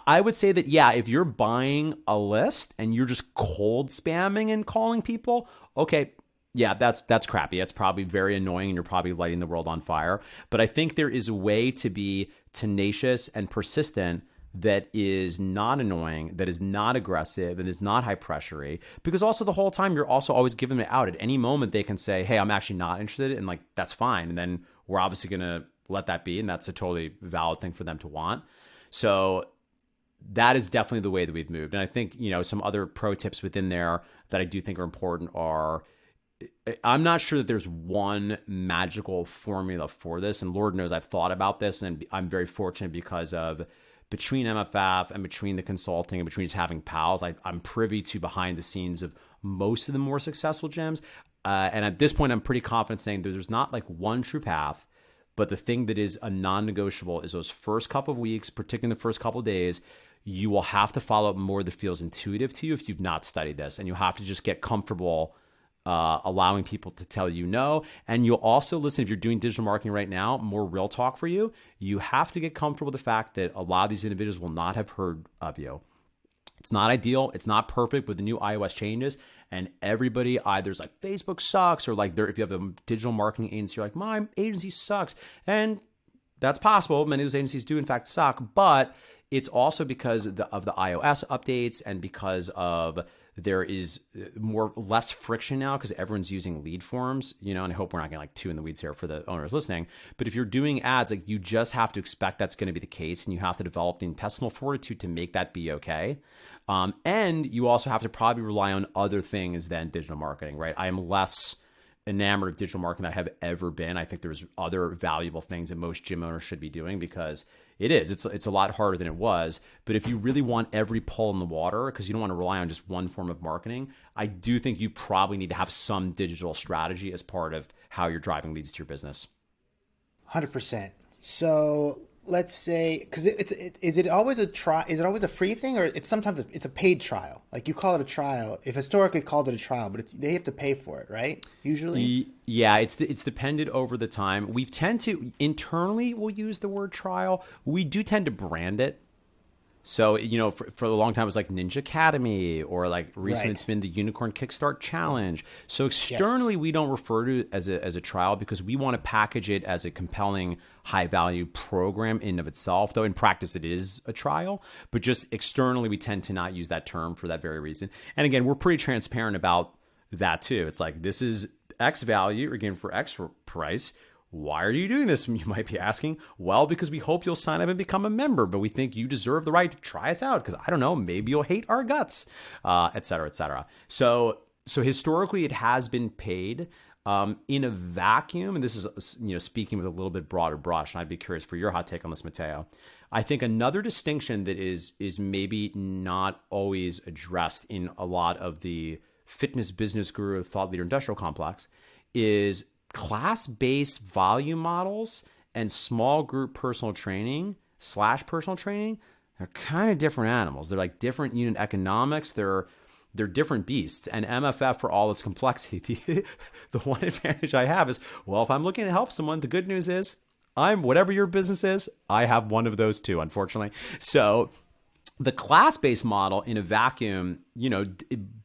I would say that, if you're buying a list and you're just cold spamming and calling people, okay, that's crappy. It's probably very annoying and you're probably lighting the world on fire. But I think there is a way to be tenacious and persistent that is not annoying, that is not aggressive, and is not high pressure-y. Because also the whole time you're also always giving them out. At any moment they can say, hey, I'm actually not interested, and like that's fine. And then we're obviously going to let that be, and that's a totally valid thing for them to want. So that is definitely the way that we've moved. And I think, some other pro tips within there that I do think are important are, I'm not sure that there's one magical formula for this. And Lord knows I've thought about this, and I'm very fortunate because of between MFF and between the consulting and between just having pals, I'm privy to behind the scenes of most of the more successful gyms. And at this point, I'm pretty confident saying that there's not like one true path, but the thing that is a non-negotiable is those first couple of weeks, particularly the first couple of days, you will have to follow up more that feels intuitive to you if you've not studied this. And you have to just get comfortable allowing people to tell you no. And you'll also listen, if you're doing digital marketing right now, more real talk for you, you have to get comfortable with the fact that a lot of these individuals will not have heard of you. It's not ideal. It's not perfect with the new iOS changes. And everybody either is like, Facebook sucks, or like if you have a digital marketing agency, you're like, my agency sucks. And that's possible. Many of those agencies do in fact suck, but it's also because of the iOS updates and because of there is less friction now because everyone's using lead forms, and I hope we're not getting like too in the weeds here for the owners listening. But if you're doing ads, like you just have to expect that's going to be the case, and you have to develop the intestinal fortitude to make that be okay. And you also have to probably rely on other things than digital marketing, right? I am less enamored of digital marketing than I have ever been. I think there's other valuable things that most gym owners should be doing because it's a lot harder than it was. But if you really want every pull in the water, because you don't want to rely on just one form of marketing, I do think you probably need to have some digital strategy as part of how you're driving leads to your business. 100%. So let's say, because is it always a try? Is it always a free thing, or sometimes it's a paid trial? Like you call it a trial. If historically called it a trial, but they have to pay for it, right? Usually. Yeah, it's depended over the time. We tend to internally we'll use the word trial. We do tend to brand it. So, for a long time, it was like Ninja Academy, or like recently It's been the Unicorn Kickstart Challenge. So externally, we don't refer to it as a trial because we want to package it as a compelling, high-value program in of itself, though in practice, it is a trial. But just externally, we tend to not use that term for that very reason. And again, we're pretty transparent about that too. It's like, this is X value, again, for X price. Why are you doing this? You might be asking. Well, because we hope you'll sign up and become a member, but we think you deserve the right to try us out because, I don't know, maybe you'll hate our guts, et cetera, et cetera. So historically, it has been paid in a vacuum. And this is, speaking with a little bit broader brush, and I'd be curious for your hot take on this, Matteo. I think another distinction that is maybe not always addressed in a lot of the fitness business guru, thought leader, industrial complex is class-based volume models and small group personal training / personal training. They're kind of different animals. They're like different unit economics. They're different beasts. And MFF, for all its complexity, the one advantage I have is, well, if I'm looking to help someone, the good news is whatever your business is, I have one of those too, unfortunately. So the class-based model in a vacuum,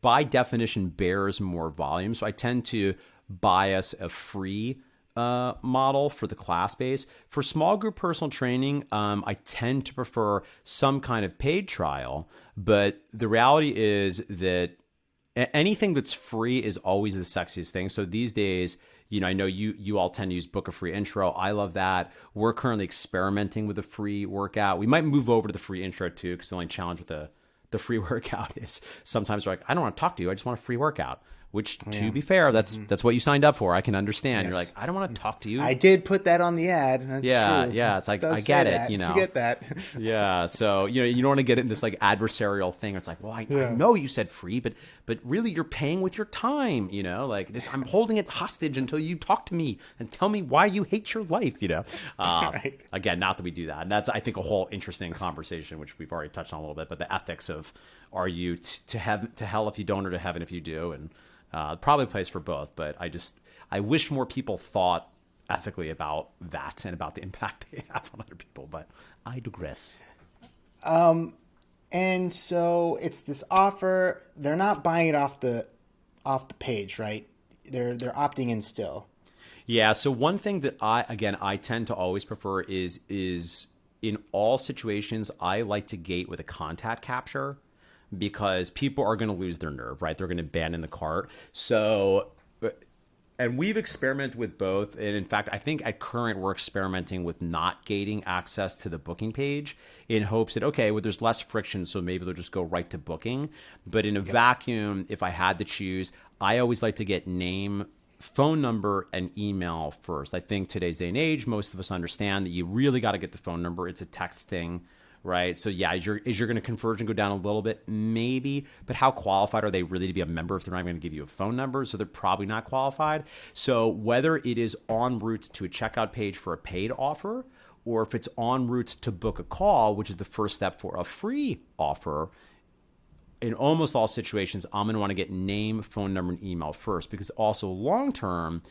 by definition bears more volume. So I tend to bias a free model for the class base. For small group personal training, I tend to prefer some kind of paid trial, but the reality is that anything that's free is always the sexiest thing. So these days, I know you all tend to use book a free intro. I love that. We're currently experimenting with a free workout. We might move over to the free intro too, because the only challenge with the free workout is sometimes we're like, I don't want to talk to you. I just want a free workout. Which, to be fair, that's what you signed up for. I can understand. Yes. You're like, I don't want to talk to you. I did put that on the ad. That's true. Yeah. It's like, I get it. You get that. Yeah. So, you don't want to get in this like adversarial thing. It's like, well, I know you said free, but really you're paying with your time. Like this, I'm holding it hostage until you talk to me and tell me why you hate your life. Right. Again, not that we do that, and that's I think a whole interesting conversation, which we've already touched on a little bit. But the ethics of, are you to hell if you don't, or to heaven if you do, and probably a place for both, but I wish more people thought ethically about that and about the impact they have on other people, but I digress. And so it's this offer. They're not buying it off the page, right? They're opting in still. Yeah. So one thing that I tend to always prefer is in all situations, I like to gate with a contact capture, because people are going to lose their nerve, right? They're going to abandon the cart. So And we've experimented with both. And in fact, I think at Current, we're experimenting with not gating access to the booking page in hopes that, okay, well, there's less friction, so maybe they'll just go right to booking. But in a vacuum, if I had to choose, I always like to get name, phone number, and email first. I think today's day and age, most of us understand that you really got to get the phone number. It's a text thing. Right. So yeah, is your going to conversion go down a little bit? Maybe. But how qualified are they really to be a member if they're not going to give you a phone number? So they're probably not qualified. So whether it is en route to a checkout page for a paid offer, or if it's en route to book a call, which is the first step for a free offer, in almost all situations, I'm going to want to get name, phone number, and email first, because also long term,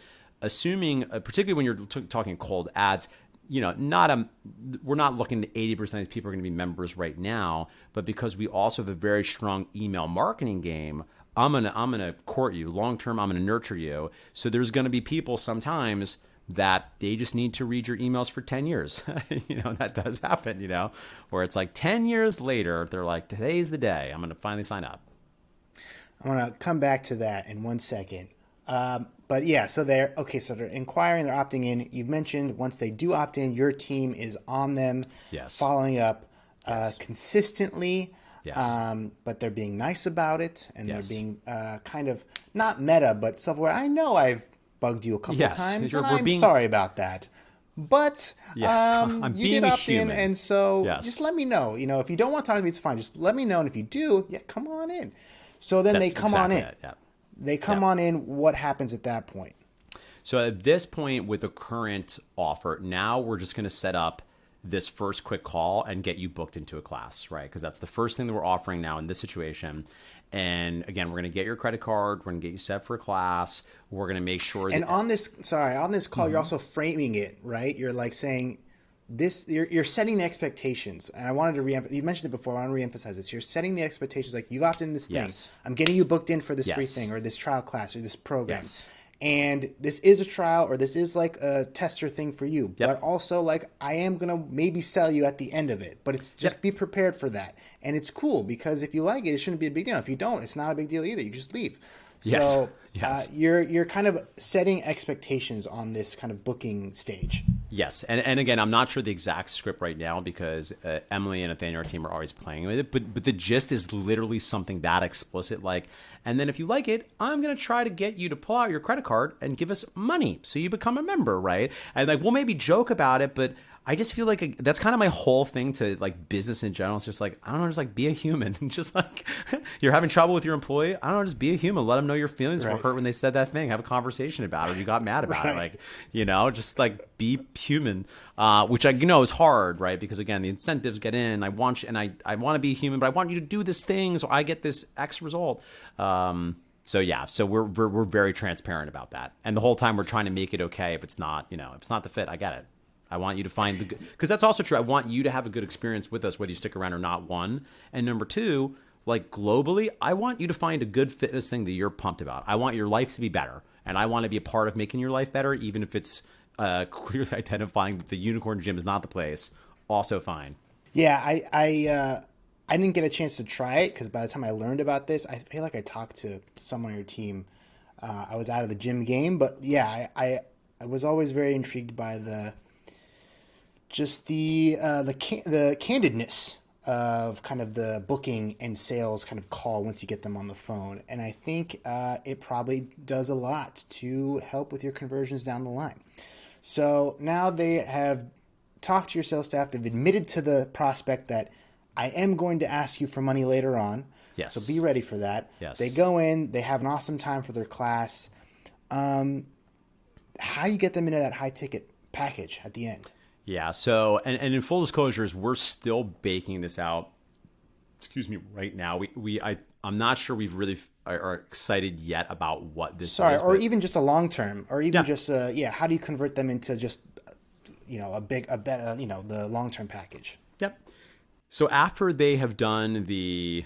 assuming, particularly when you're talking cold ads, we're not looking to 80% of these people are going to be members right now, but because we also have a very strong email marketing game, I'm gonna court you long term. I'm gonna nurture you. So there's going to be people sometimes that they just need to read your emails for 10 years. That does happen. Where it's like 10 years later, they're like, today's the day. I'm going to finally sign up. I want to come back to that in 1 second. But yeah, so they're inquiring, they're opting in. You've mentioned once they do opt in, your team is on them, following up consistently. Yes. But they're being nice about it, and they're being kind of not meta, but self-aware. I know I've bugged you a couple of times, and I'm sorry about that. But you did opt in, and so just let me know. If you don't want to talk to me, it's fine. Just let me know, and if you do, come on in. So then they come on in. They come on in. What happens at that point? So at this point with the current offer, now we're just going to set up this first quick call and get you booked into a class, right? Because that's the first thing that we're offering now in this situation. And again, we're going to get your credit card. We're going to get you set for a class. We're going to make sure. And on this call, you're also framing it, right? You're like saying this. You're setting the expectations. And I wanted to you mentioned it before. I want to reemphasize this. You're setting the expectations. Like, you've opted in this thing. I'm getting you booked in for this free thing, or this trial class, or this program. And this is a trial, or this is like a tester thing for you. But also, like, I am going to maybe sell you at the end of it. But it's just be prepared for that. And it's cool, because if you like it, it shouldn't be a big deal. If you don't, it's not a big deal either. You just leave. So you're kind of setting expectations on this kind of booking stage. Yes. And again, I'm not sure the exact script right now, because Emily and Nathaniel, our team, are always playing with it. But the gist is literally something that explicit, like, and then if you like it, I'm going to try to get you to pull out your credit card and give us money so you become a member, right? And like, we'll maybe joke about it, but I just feel like that's kind of my whole thing to like business in general. It's just like, I don't know, just like be a human. Just like, you're having trouble with your employee, I don't know, just be a human. Let them know your feelings were hurt when they said that thing. Have a conversation about it. Or you got mad about it. Like, just like be human, which is hard, right? Because again, the incentives get in. I want you, and I want to be human, but I want you to do this thing so I get this X result. So we're very transparent about that. And the whole time we're trying to make it okay if it's not, if it's not the fit. I get it. I want you to find the good, because that's also true. I want you to have a good experience with us, whether you stick around or not, one. And number two, like globally, I want you to find a good fitness thing that you're pumped about. I want your life to be better. And I want to be a part of making your life better, even if it's clearly identifying that the unicorn gym is not the place. Also fine. Yeah, I didn't get a chance to try it, because by the time I learned about this, I feel like I talked to someone on your team. I was out of the gym game, but yeah, I was always very intrigued by the candidness of kind of the booking and sales kind of call once you get them on the phone. And I think it probably does a lot to help with your conversions down the line. So now they have talked to your sales staff. They've admitted to the prospect that I am going to ask you for money later on. Yes. So be ready for that. Yes. They go in. They have an awesome time for their class. How you get them into that high ticket package at the end? Yeah. So, and in full disclosures, we're still baking this out. Right now. I'm not sure we've really are excited yet about what this is. Or even just a long term, or even just how do you convert them into just the long term package? Yep. So after they have done the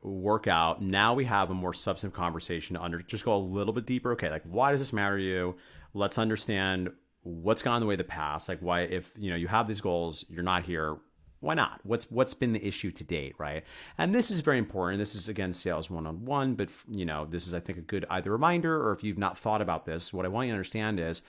workout, now we have a more substantive conversation to just go a little bit deeper. Okay, like, why does this matter to you? Let's understand what's gone the way of the past. Like, why, if you have these goals, you're not here. Why not? What's been the issue to date, right? And this is very important. This is, again, sales one-on-one, but this is, I think, a good either reminder, or if you've not thought about this, what I want you to understand is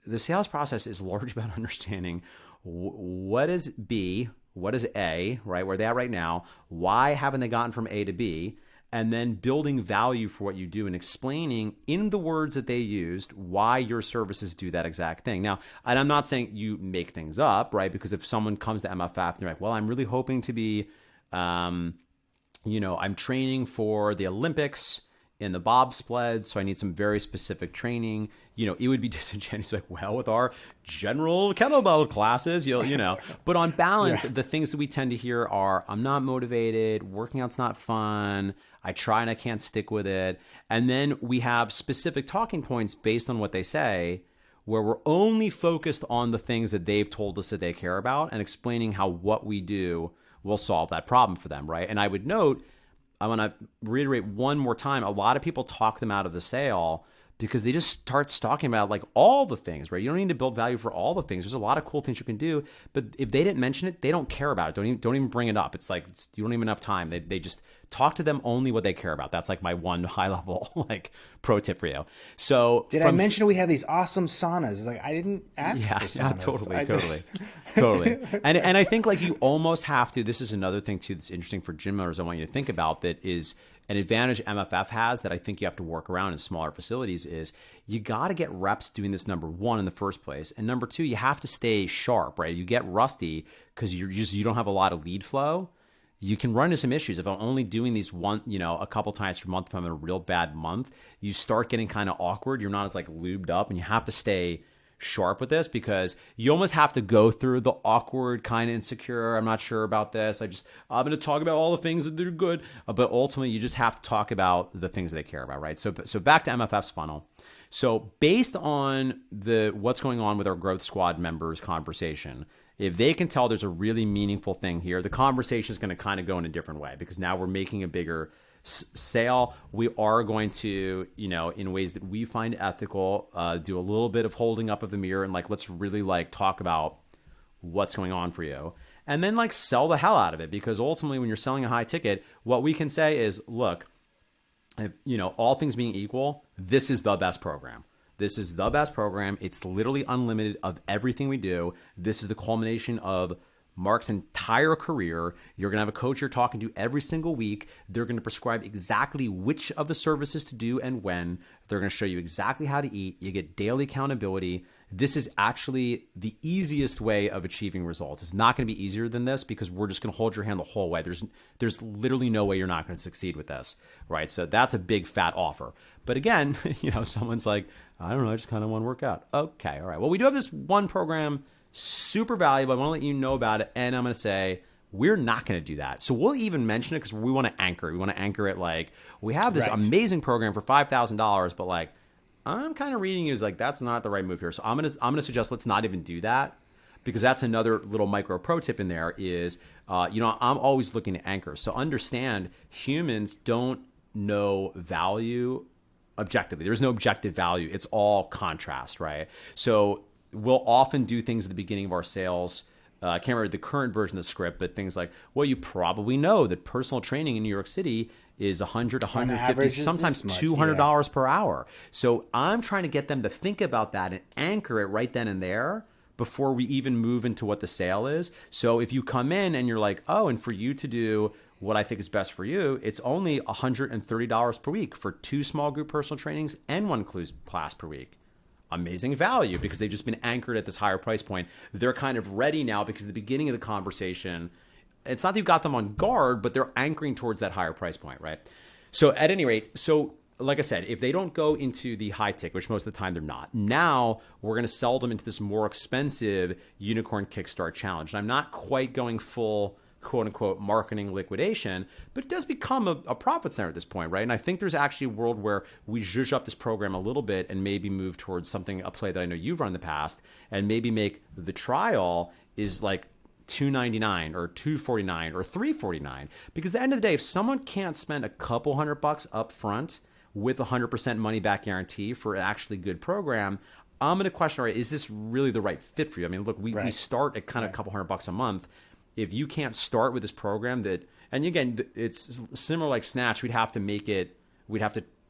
the sales process is largely about understanding what is B, what is A, right? Where they're at right now, why haven't they gotten from A to B? And then building value for what you do and explaining in the words that they used why your services do that exact thing. Now, and I'm not saying you make things up, right? Because if someone comes to MFF and they're like, well, I'm really hoping to be, I'm training for the Olympics in the bobsled, so I need some very specific training. It would be disingenuous, like, well, with our general kettlebell classes, But on balance, the things that we tend to hear are, I'm not motivated, working out's not fun, I try and I can't stick with it. And then we have specific talking points based on what they say, where we're only focused on the things that they've told us that they care about and explaining how what we do will solve that problem for them, right? And I would note, I want to reiterate one more time, a lot of people talk them out of the sale because they just start talking about like all the things, right? You don't need to build value for all the things. There's a lot of cool things you can do, but if they didn't mention it, they don't care about it. Don't even bring it up. It's like, you don't even have time. They just talk to them only what they care about. That's like my one high level like pro tip for you. So I mention we have these awesome saunas? It's like, I didn't ask for saunas. Yeah, totally. And I think like you almost have to, this is another thing too that's interesting for gym owners I want you to think about, that is an advantage MFF has that I think you have to work around in smaller facilities, is you got to get reps doing this, number one, in the first place. And number two, you have to stay sharp, right? You get rusty because you don't have a lot of lead flow. You can run into some issues. If I'm only doing these a couple times per month, if I'm in a real bad month, you start getting kind of awkward. You're not as like lubed up, and you have to stay sharp with this because you almost have to go through the awkward, kind of insecure, I'm not sure about this, I'm going to talk about all the things that are good, but ultimately you just have to talk about the things that they care about, right? So back to MFF's funnel. So based on what's going on with our Growth Squad members' conversation, if they can tell there's a really meaningful thing here, the conversation is going to kind of go in a different way because now we're making a bigger sale. We are going to, in ways that we find ethical, do a little bit of holding up of the mirror and like, let's really like talk about what's going on for you. And then like sell the hell out of it, because ultimately when you're selling a high ticket, what we can say is, look, if, all things being equal, this is the best program. This is the best program. It's literally unlimited of everything we do. This is the culmination of Mark's entire career. You're going to have a coach you're talking to every single week. They're going to prescribe exactly which of the services to do and when. They're going to show you exactly how to eat. You get daily accountability. This is actually the easiest way of achieving results. It's not going to be easier than this because we're just going to hold your hand the whole way. There's literally no way you're not going to succeed with this, right? So that's a big fat offer. But again, someone's like, I don't know, I just kind of want to work out. Okay, all right. Well, we do have this one program, super valuable. I want to let you know about it. And I'm going to say, we're not going to do that. So we'll even mention it because we want to anchor it. We want to anchor it like, we have this amazing program for $5,000, but like, I'm kind of reading you as like, that's not the right move here. So I'm going to suggest let's not even do that, because that's another little micro pro tip in there is, I'm always looking to anchor. So understand, humans don't know value objectively. There's no objective value. It's all contrast, right? So we'll often do things at the beginning of our sales. I can't remember the current version of the script, but things like, well, you probably know that personal training in New York City is $100, $150, sometimes $200 per hour. So I'm trying to get them to think about that and anchor it right then and there before we even move into what the sale is. So if you come in and you're like, oh, and for you to do what I think is best for you, it's only $130 per week for 2 small group personal trainings and 1 class per week. Amazing value, because they've just been anchored at this higher price point. They're kind of ready now because at the beginning of the conversation, it's not that you've got them on guard, but they're anchoring towards that higher price point, right? So at any rate, like I said, if they don't go into the high tick, which most of the time they're not, now we're going to sell them into this more expensive Unicorn Kickstart Challenge. And I'm not quite going full quote unquote marketing liquidation, but it does become a profit center at this point, right? And I think there's actually a world where we zhuzh up this program a little bit and maybe move towards a play that I know you've run in the past, and maybe make the trial is like $299 or $249 or $349. Because at the end of the day, if someone can't spend a couple $100 up front with 100% money back guarantee for an actually good program, I'm going to question, all right, is this really the right fit for you? I mean, look, we start at kind of a couple $100 a month. if you can't start with this program that, and again, it's similar like Snatch, we'd have to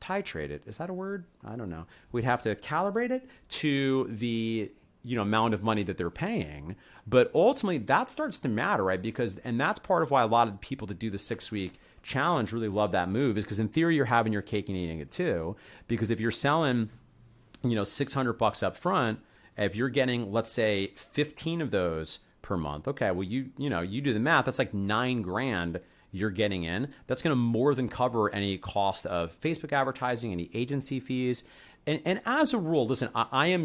titrate it. Is that a word? I don't know. We'd have to calibrate it to the amount of money that they're paying. But ultimately, that starts to matter, right? And that's part of why a lot of people that do the 6-week challenge really love that move, is because in theory, you're having your cake and eating it too. Because if you're selling, $600 up front, if you're getting, let's say, 15 of those per month, okay, well, you do the math, that's like $9,000 you're getting in. That's going to more than cover any cost of Facebook advertising, any agency fees. And as a rule, listen, I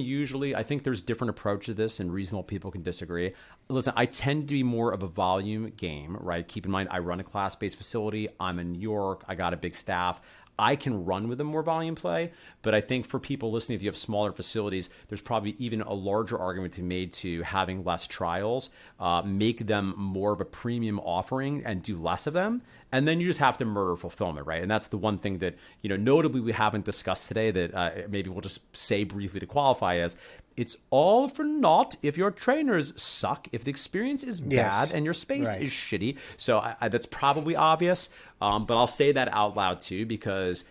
think there's different approach to this and reasonable people can disagree. Listen, I tend to be more of a volume game, right? Keep in mind, I run a class-based facility. I'm in New York. I got a big staff. I can run with a more volume play, but I think for people listening, if you have smaller facilities, there's probably even a larger argument to be made to having less trials, make them more of a premium offering and do less of them. And then you just have to murder fulfillment, right? And that's the one thing that, notably we haven't discussed today that maybe we'll just say briefly to qualify as, it's all for naught if your trainers suck, if the experience is bad and your space is shitty. So that's probably obvious, but I'll say that out loud too, because,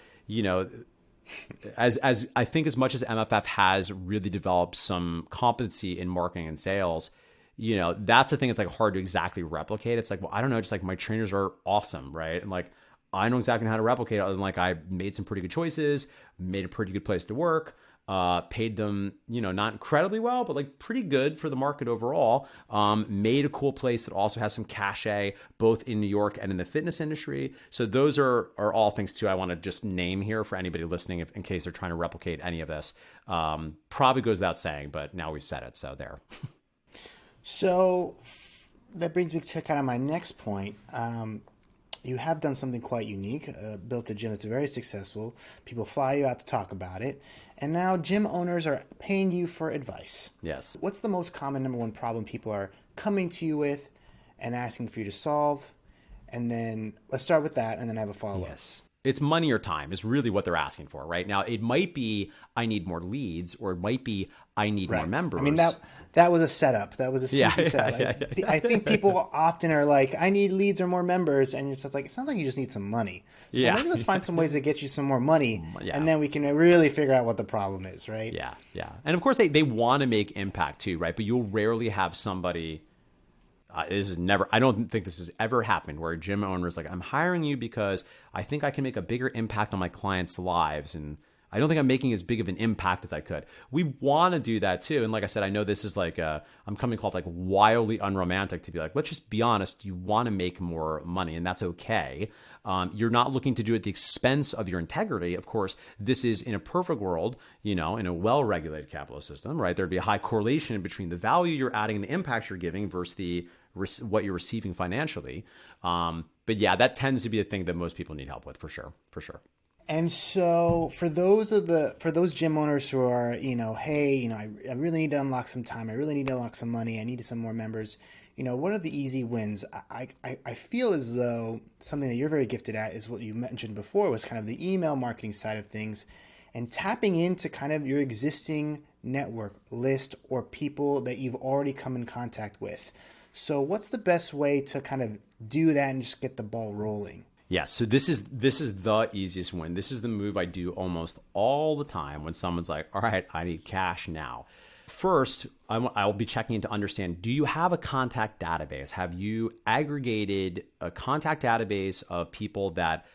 as I think as much as MFF has really developed some competency in marketing and sales, that's the thing that's like hard to exactly replicate. It's like, well, I don't know, just like my trainers are awesome, right? And like, I know exactly how to replicate it, other than like I made some pretty good choices, made a pretty good place to work, paid them, not incredibly well, but like pretty good for the market overall. Made a cool place that also has some cachet, both in New York and in the fitness industry. So those are all things too I want to just name here for anybody listening, in case they're trying to replicate any of this. Probably goes without saying, but now we've said it, so there. So that brings me to kind of my next point. You have done something quite unique, built a gym that's very successful. People fly you out to talk about it. And now gym owners are paying you for advice. Yes. What's the most common number one problem people are coming to you with and asking for you to solve? And then let's start with that, and then I have a follow-up. Yes. It's money or time is really what they're asking for, right? Now, it might be, I need more leads, or it might be, I need more members. I mean, that was a setup. That was a sneaky setup. I think people often are like, I need leads or more members. And it's just like, it sounds like you just need some money. So maybe let's find some ways to get you some more money. And then we can really figure out what the problem is, right? Yeah. And of course, they want to make impact too, right? But you'll rarely have somebody... I don't think this has ever happened where a gym owner is like, I'm hiring you because I think I can make a bigger impact on my clients' lives. And I don't think I'm making as big of an impact as I could. We want to do that too. And like I said, I know this is like, I'm coming off like wildly unromantic to be like, let's just be honest. You want to make more money, and that's okay. You're not looking to do it at the expense of your integrity. Of course, this is in a perfect world, in a well-regulated capitalist system, right? There'd be a high correlation between the value you're adding and the impact you're giving versus what you're receiving financially. But yeah, that tends to be the thing that most people need help with, for sure. And so for those gym owners who are, hey, I really need to unlock some time. I really need to unlock some money. I need some more members. What are the easy wins? I feel as though something that you're very gifted at is what you mentioned before, was kind of the email marketing side of things, and tapping into kind of your existing network list or people that you've already come in contact with. So what's the best way to kind of do that and just get the ball rolling? Yeah, so this is the easiest win. This is the move I do almost all the time when someone's like, all right, I need cash now. First, I'll be checking in to understand, do you have a contact database? Have you aggregated a contact database of people that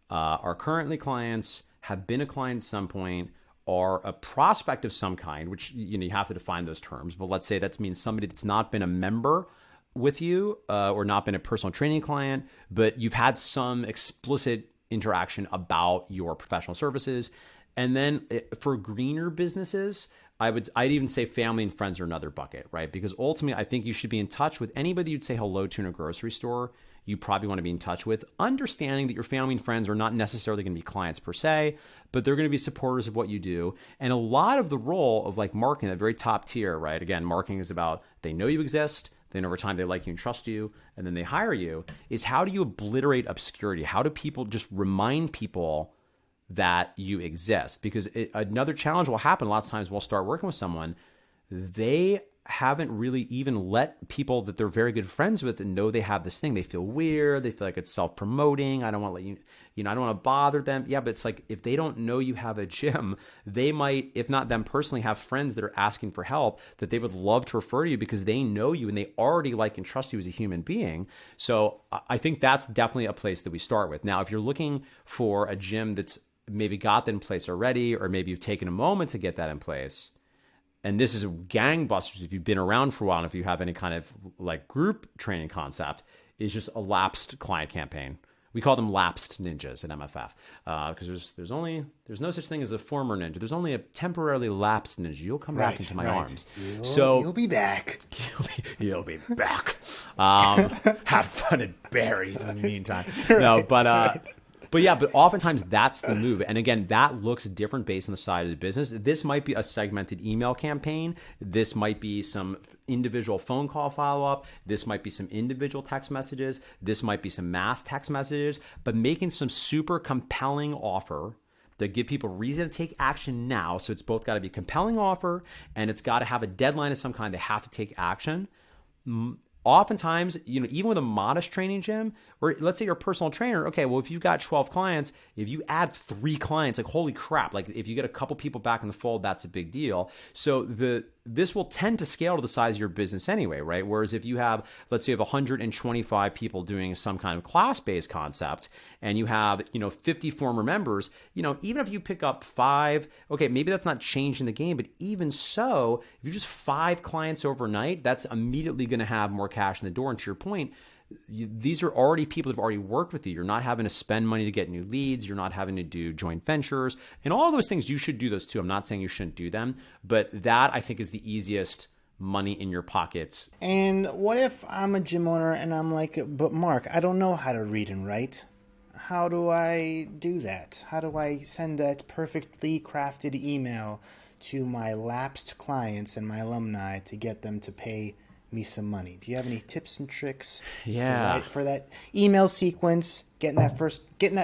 are currently clients, have been a client at some point, are a prospect of some kind, which you have to define those terms. But let's say that means somebody that's not been a member with you or not been a personal training client, but you've had some explicit interaction about your professional services. And then for greener businesses, I'd even say family and friends are another bucket, right? Because ultimately, I think you should be in touch with anybody you'd say hello to in a grocery store. You probably want to be in touch with, understanding that your family and friends are not necessarily going to be clients per se, but they're going to be supporters of what you do. And a lot of the role of like marketing, that very top tier, right? Again, marketing is about, they know you exist, then over time they like you and trust you, and then they hire you, is how do you obliterate obscurity? How do people just remind people that you exist? Because another challenge will happen a lot of times we'll start working with someone, they haven't really even let people that they're very good friends with know they have this thing. They feel weird. They feel like it's self-promoting. I don't want to let you know, I don't want to bother them. Yeah, but it's like if they don't know you have a gym, they might, if not them personally, have friends that are asking for help that they would love to refer to you because they know you and they already like and trust you as a human being. So I think that's definitely a place that we start with. Now, if you're looking for a gym that's maybe got that in place already, or maybe you've taken a moment to get that in place, and this is gangbusters if you've been around for a while and if you have any kind of like group training concept, is just a lapsed client campaign. We call them lapsed ninjas at MFF because there's no such thing as a former ninja. There's only a temporarily lapsed ninja. You'll come back into my arms. You'll be back. You'll be back. Have fun at Barry's in the meantime. No, but yeah, but oftentimes that's the move. And again, that looks different based on the side of the business. This might be a segmented email campaign. This might be some individual phone call follow-up. This might be some individual text messages. This might be some mass text messages, but making some super compelling offer that give people reason to take action now. So it's both got to be a compelling offer and it's got to have a deadline of some kind. They have to take action. Oftentimes, you know, even with a modest training gym, or let's say you're a personal trainer, okay, well, if you've got 12 clients, if you add 3 clients, like, holy crap, like if you get a couple people back in the fold, that's a big deal. So this will tend to scale to the size of your business anyway, right? Whereas if you have, let's say you have 125 people doing some kind of class-based concept and you have, you know, 50 former members, you know, even if you pick up 5, okay, maybe that's not changing the game, but even so, if you're just 5 clients overnight, that's immediately going to have more cash in the door. And to your point, these are already people that have already worked with you. You're not having to spend money to get new leads. You're not having to do joint ventures and all those things. You should do those too. I'm not saying you shouldn't do them, but that I think is the easiest money in your pockets. And what if I'm a gym owner and I'm like, but Mark, I don't know how to read and write. How do I do that? How do I send that perfectly crafted email to my lapsed clients and my alumni to get them to pay me some money? Do you have any tips and tricks for that email sequence, getting that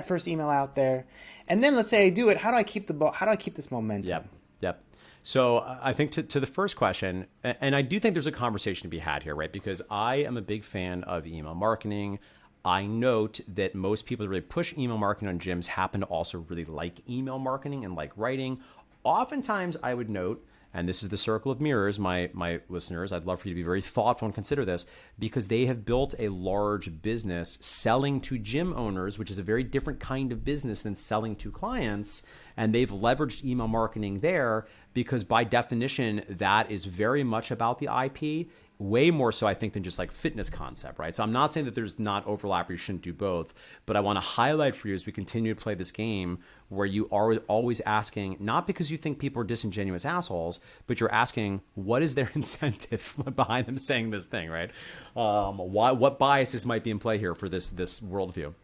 first email out there? And then let's say I do it, how do I keep this momentum? Yep. So I think to the first question, and I do think there's a conversation to be had here, right? Because I am a big fan of email marketing. I note that most people that really push email marketing on gyms happen to also really like email marketing and like writing. Oftentimes I would note, and this is the circle of mirrors, my listeners, I'd love for you to be very thoughtful and consider this, because they have built a large business selling to gym owners, which is a very different kind of business than selling to clients. And they've leveraged email marketing there because by definition, that is very much about the IP, way more so I think than just like fitness concept, right? So I'm not saying that there's not overlap or you shouldn't do both, but I want to highlight for you as we continue to play this game where you are always asking, not because you think people are disingenuous assholes, but you're asking, what is their incentive behind them saying this thing, right? What biases might be in play here for this worldview?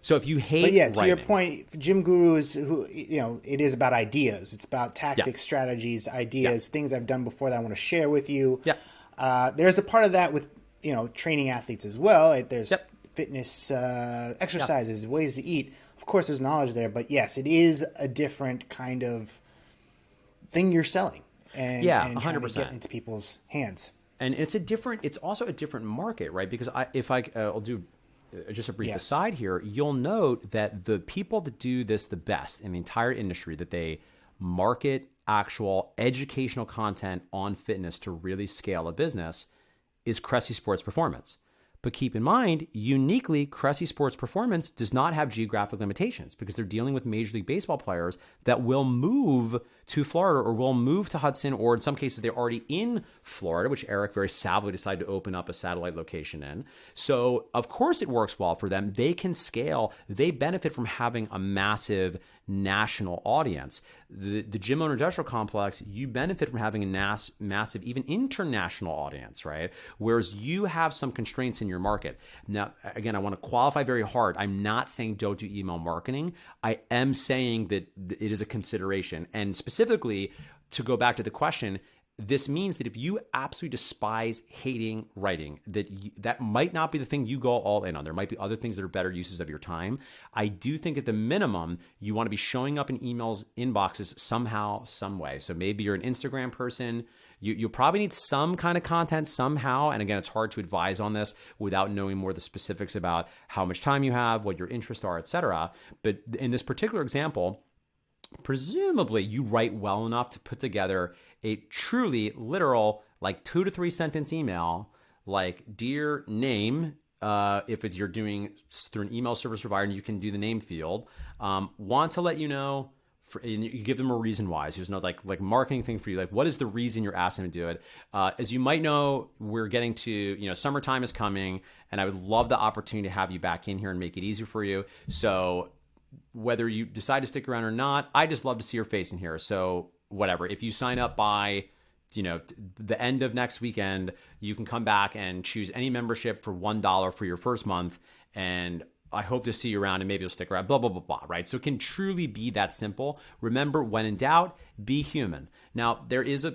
So if you hate to writing, your point, gym gurus who, you know, it is about ideas. It's about tactics, strategies, ideas, things I've done before that I want to share with you. Yeah. There's a part of that with, you know, training athletes as well. Right? There's fitness exercises, ways to eat. Of course, there's knowledge there, but yes, it is a different kind of thing you're selling and 100%. trying to get into people's hands. And it's also a different market, right? Because I'll do just a brief aside here. You'll note that the people that do this the best in the entire industry, that they market actual educational content on fitness to really scale a business, is Cressy Sports Performance. But keep in mind, uniquely, Cressy Sports Performance does not have geographic limitations because they're dealing with Major League Baseball players that will move to Florida or will move to Hudson, or in some cases, they're already in Florida, which Eric very savvily decided to open up a satellite location in. So, of course, it works well for them. They can scale. They benefit from having a massive national audience. The gym owner industrial complex, you benefit from having a massive, even international audience, right? Whereas you have some constraints in your market. Now, again, I want to qualify very hard. I'm not saying don't do email marketing. I am saying that it is a consideration. And specifically, to go back to the question, this means that if you absolutely despise hating writing, that might not be the thing you go all in on. There might be other things that are better uses of your time. I do think at the minimum, you want to be showing up in emails inboxes somehow, some way. So maybe you're an Instagram person. You'll probably need some kind of content somehow. And again, it's hard to advise on this without knowing more of the specifics about how much time you have, what your interests are, etc. But in this particular example, presumably you write well enough to put together a truly literal, like 2 to 3 sentence email, like dear name, if you're doing through an email service provider and you can do the name field, want to let you know, and you give them a reason why. So there's no like marketing thing for you. Like, what is the reason you're asking them to do it? As you might know, we're getting to, summertime is coming, and I would love the opportunity to have you back in here and make it easier for you. So whether you decide to stick around or not, I just love to see your face in here. So whatever, if you sign up by, the end of next weekend, you can come back and choose any membership for $1 for your first month. And I hope to see you around, and maybe you'll stick around, blah, blah, blah, blah, right? So it can truly be that simple. Remember, when in doubt, be human. Now, there is a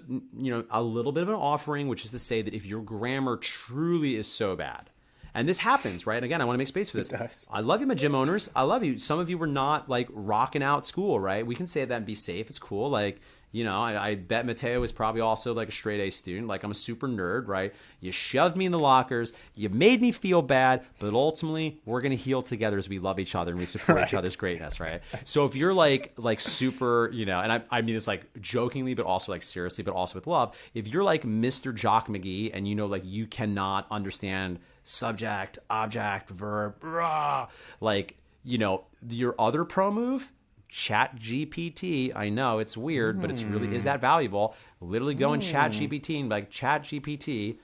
little bit of an offering, which is to say that if your grammar truly is so bad, and this happens, right? Again, I want to make space for this. It does. I love you, my gym owners. I love you. Some of you were not like rocking out school, right? We can say that and be safe. It's cool. Like, I bet Mateo was probably also like a straight A student. Like, I'm a super nerd, right? You shoved me in the lockers. You made me feel bad, but ultimately we're going to heal together as we love each other and we support each other's greatness, right? So if you're like super, and I mean this like jokingly, but also like seriously, but also with love. If you're like Mr. Jock McGee and like you cannot understand subject, object, verb, rah, like, your other pro move, ChatGPT. I know it's weird, but it's really is that valuable. Literally go in ChatGPT and be like, ChatGPT,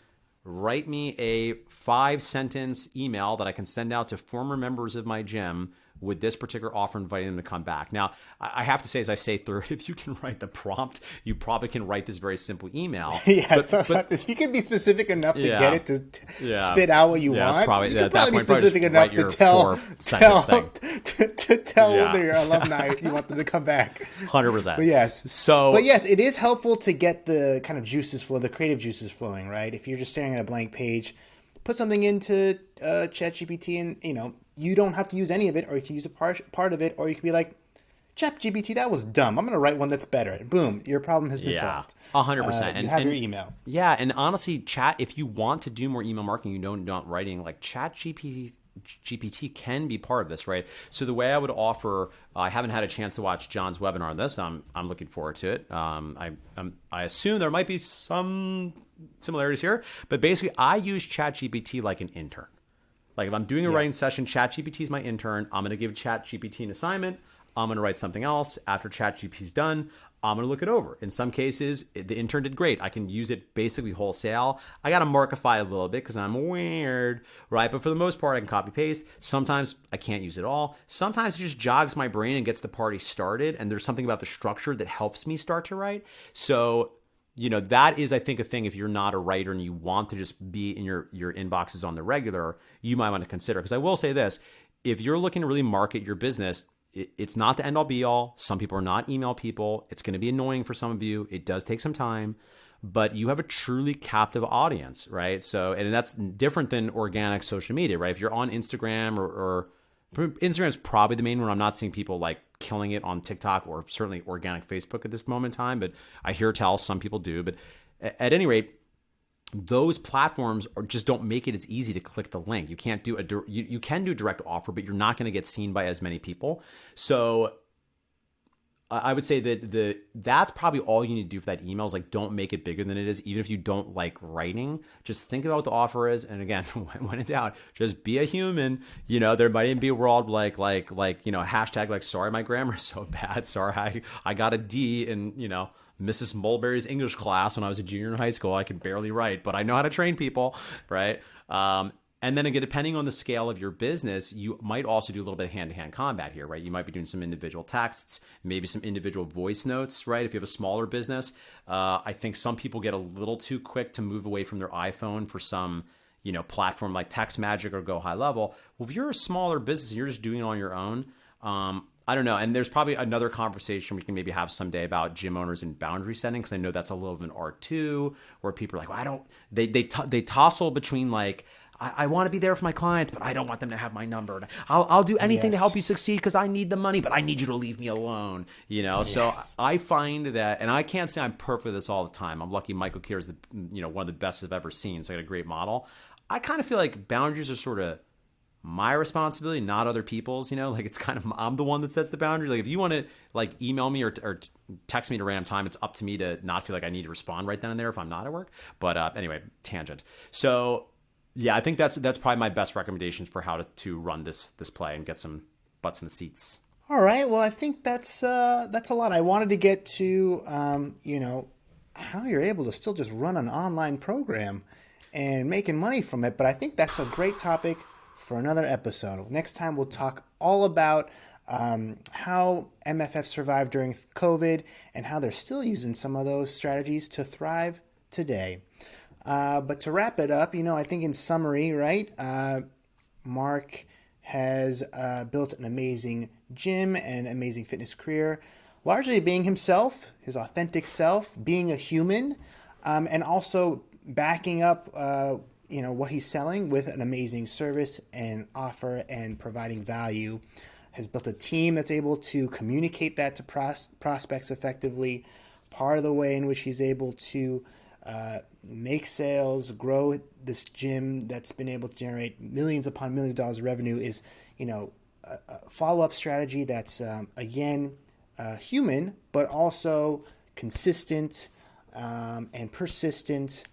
write me a 5-sentence email that I can send out to former members of my gym with this particular offer, inviting them to come back. Now, I have to say, as I say through, if you can write the prompt, you probably can write this very simple email. But if you can be specific enough to get it to spit out what you want, probably, you can probably be specific enough to tell your alumni you want them to come back. 100%. But yes, it is helpful to get the kind of juices flow, the creative juices flowing, right? If you're just staring at a blank page, put something into ChatGPT, and you don't have to use any of it, or you can use a part of it, or you can be like, ChatGPT, that was dumb. I'm going to write one that's better. And boom, your problem has been solved. 100%. You have your email. Yeah, and honestly, if you want to do more email marketing, you don't writing, like ChatGPT can be part of this, right? So the way I would offer, I haven't had a chance to watch John's webinar on this. I'm looking forward to it. I assume there might be some similarities here, but basically I use ChatGPT like an intern. Like if I'm doing a writing session, ChatGPT is my intern. I'm going to give ChatGPT an assignment. I'm going to write something else. After ChatGPT's done, I'm going to look it over. In some cases, the intern did great. I can use it basically wholesale. I got to markify a little bit because I'm weird, right? But for the most part, I can copy paste. Sometimes I can't use it all. Sometimes it just jogs my brain and gets the party started. And there's something about the structure that helps me start to write. So that is, I think, a thing. If you're not a writer and you want to just be in your inboxes on the regular, you might want to consider. Because I will say this, if you're looking to really market your business, it's not the end all be all. Some people are not email people. It's going to be annoying for some of you. It does take some time, but you have a truly captive audience, right? So, and that's different than organic social media, right? If you're on Instagram or Instagram is probably the main one. I'm not seeing people like killing it on TikTok or certainly organic Facebook at this moment in time, but I hear tell some people do. But at any rate, those platforms just don't make it as easy to click the link. You can't do you can do direct offer, but you're not going to get seen by as many people. So I would say that that's probably all you need to do for that email is like, don't make it bigger than it is. Even if you don't like writing, just think about what the offer is. And again, when in doubt, just be a human. There might even be a world like hashtag like, sorry, my grammar's so bad. Sorry, I got a D in, Mrs. Mulberry's English class when I was a junior in high school. I could barely write, but I know how to train people, right? And then again, depending on the scale of your business, you might also do a little bit of hand-to-hand combat here, right? You might be doing some individual texts, maybe some individual voice notes, right? If you have a smaller business, I think some people get a little too quick to move away from their iPhone for some, platform like TextMagic or Go High Level. Well, if you're a smaller business and you're just doing it on your own, I don't know. And there's probably another conversation we can maybe have someday about gym owners and boundary setting, because I know that's a little of an art too, where people are like, well, I don't. They tossle between like, I want to be there for my clients, but I don't want them to have my number. I'll do anything to help you succeed because I need the money, but I need you to leave me alone. You know, so I find that, and I can't say I'm perfect at this all the time. I'm lucky Michael Kier is one of the best I've ever seen, so I got a great model. I kind of feel like boundaries are sort of my responsibility, not other people's. Like it's kind of, I'm the one that sets the boundary. Like if you want to like email me or text me at a random time, it's up to me to not feel like I need to respond right then and there if I'm not at work. But anyway, tangent. So yeah, I think that's probably my best recommendations for how to run this play and get some butts in the seats. All right. Well, I think that's a lot. I wanted to get to how you're able to still just run an online program and making money from it. But I think that's a great topic for another episode. Next time we'll talk all about how MFF survived during COVID and how they're still using some of those strategies to thrive today. But to wrap it up, I think in summary, right, Mark has built an amazing gym and amazing fitness career, largely being himself, his authentic self, being a human, and also backing up what he's selling with an amazing service and offer and providing value. Has built a team that's able to communicate that to prospects effectively. Part of the way in which he's able to make sales, grow this gym that's been able to generate millions upon millions of dollars of revenue is, a follow-up strategy that's, human, but also consistent and persistent.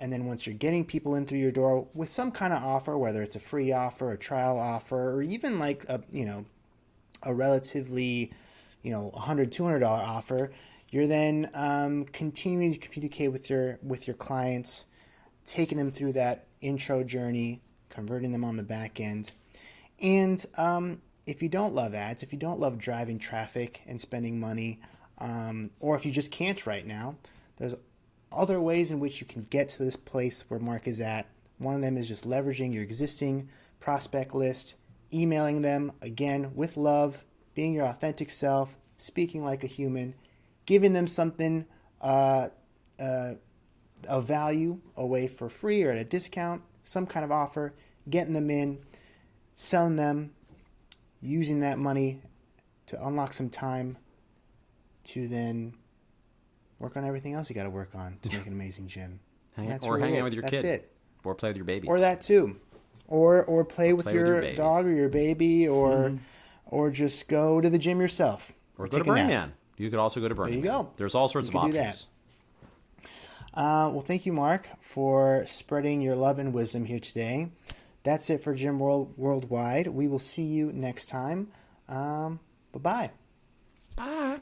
And then once you're getting people in through your door with some kind of offer, whether it's a free offer, a trial offer, or even like a relatively, $100, $200 offer, you're then continuing to communicate with your clients, taking them through that intro journey, converting them on the back end. And if you don't love ads, if you don't love driving traffic and spending money, or if you just can't right now, there's other ways in which you can get to this place where Mark is at. One of them is just leveraging your existing prospect list, emailing them, again, with love, being your authentic self, speaking like a human, giving them something of value away for free or at a discount, some kind of offer, getting them in, selling them, using that money to unlock some time to then work on everything else you got to work on to make an amazing gym. Hang out with your kid. That's it. Or play with your baby. Or that too. Or play with your dog or your baby, or just go to the gym yourself. Or go to Burning Man. You could also go to Burning Man. There you go. There's all sorts of options. Well, thank you, Mark, for spreading your love and wisdom here today. That's it for Gym World Worldwide. We will see you next time. Bye-bye. Bye.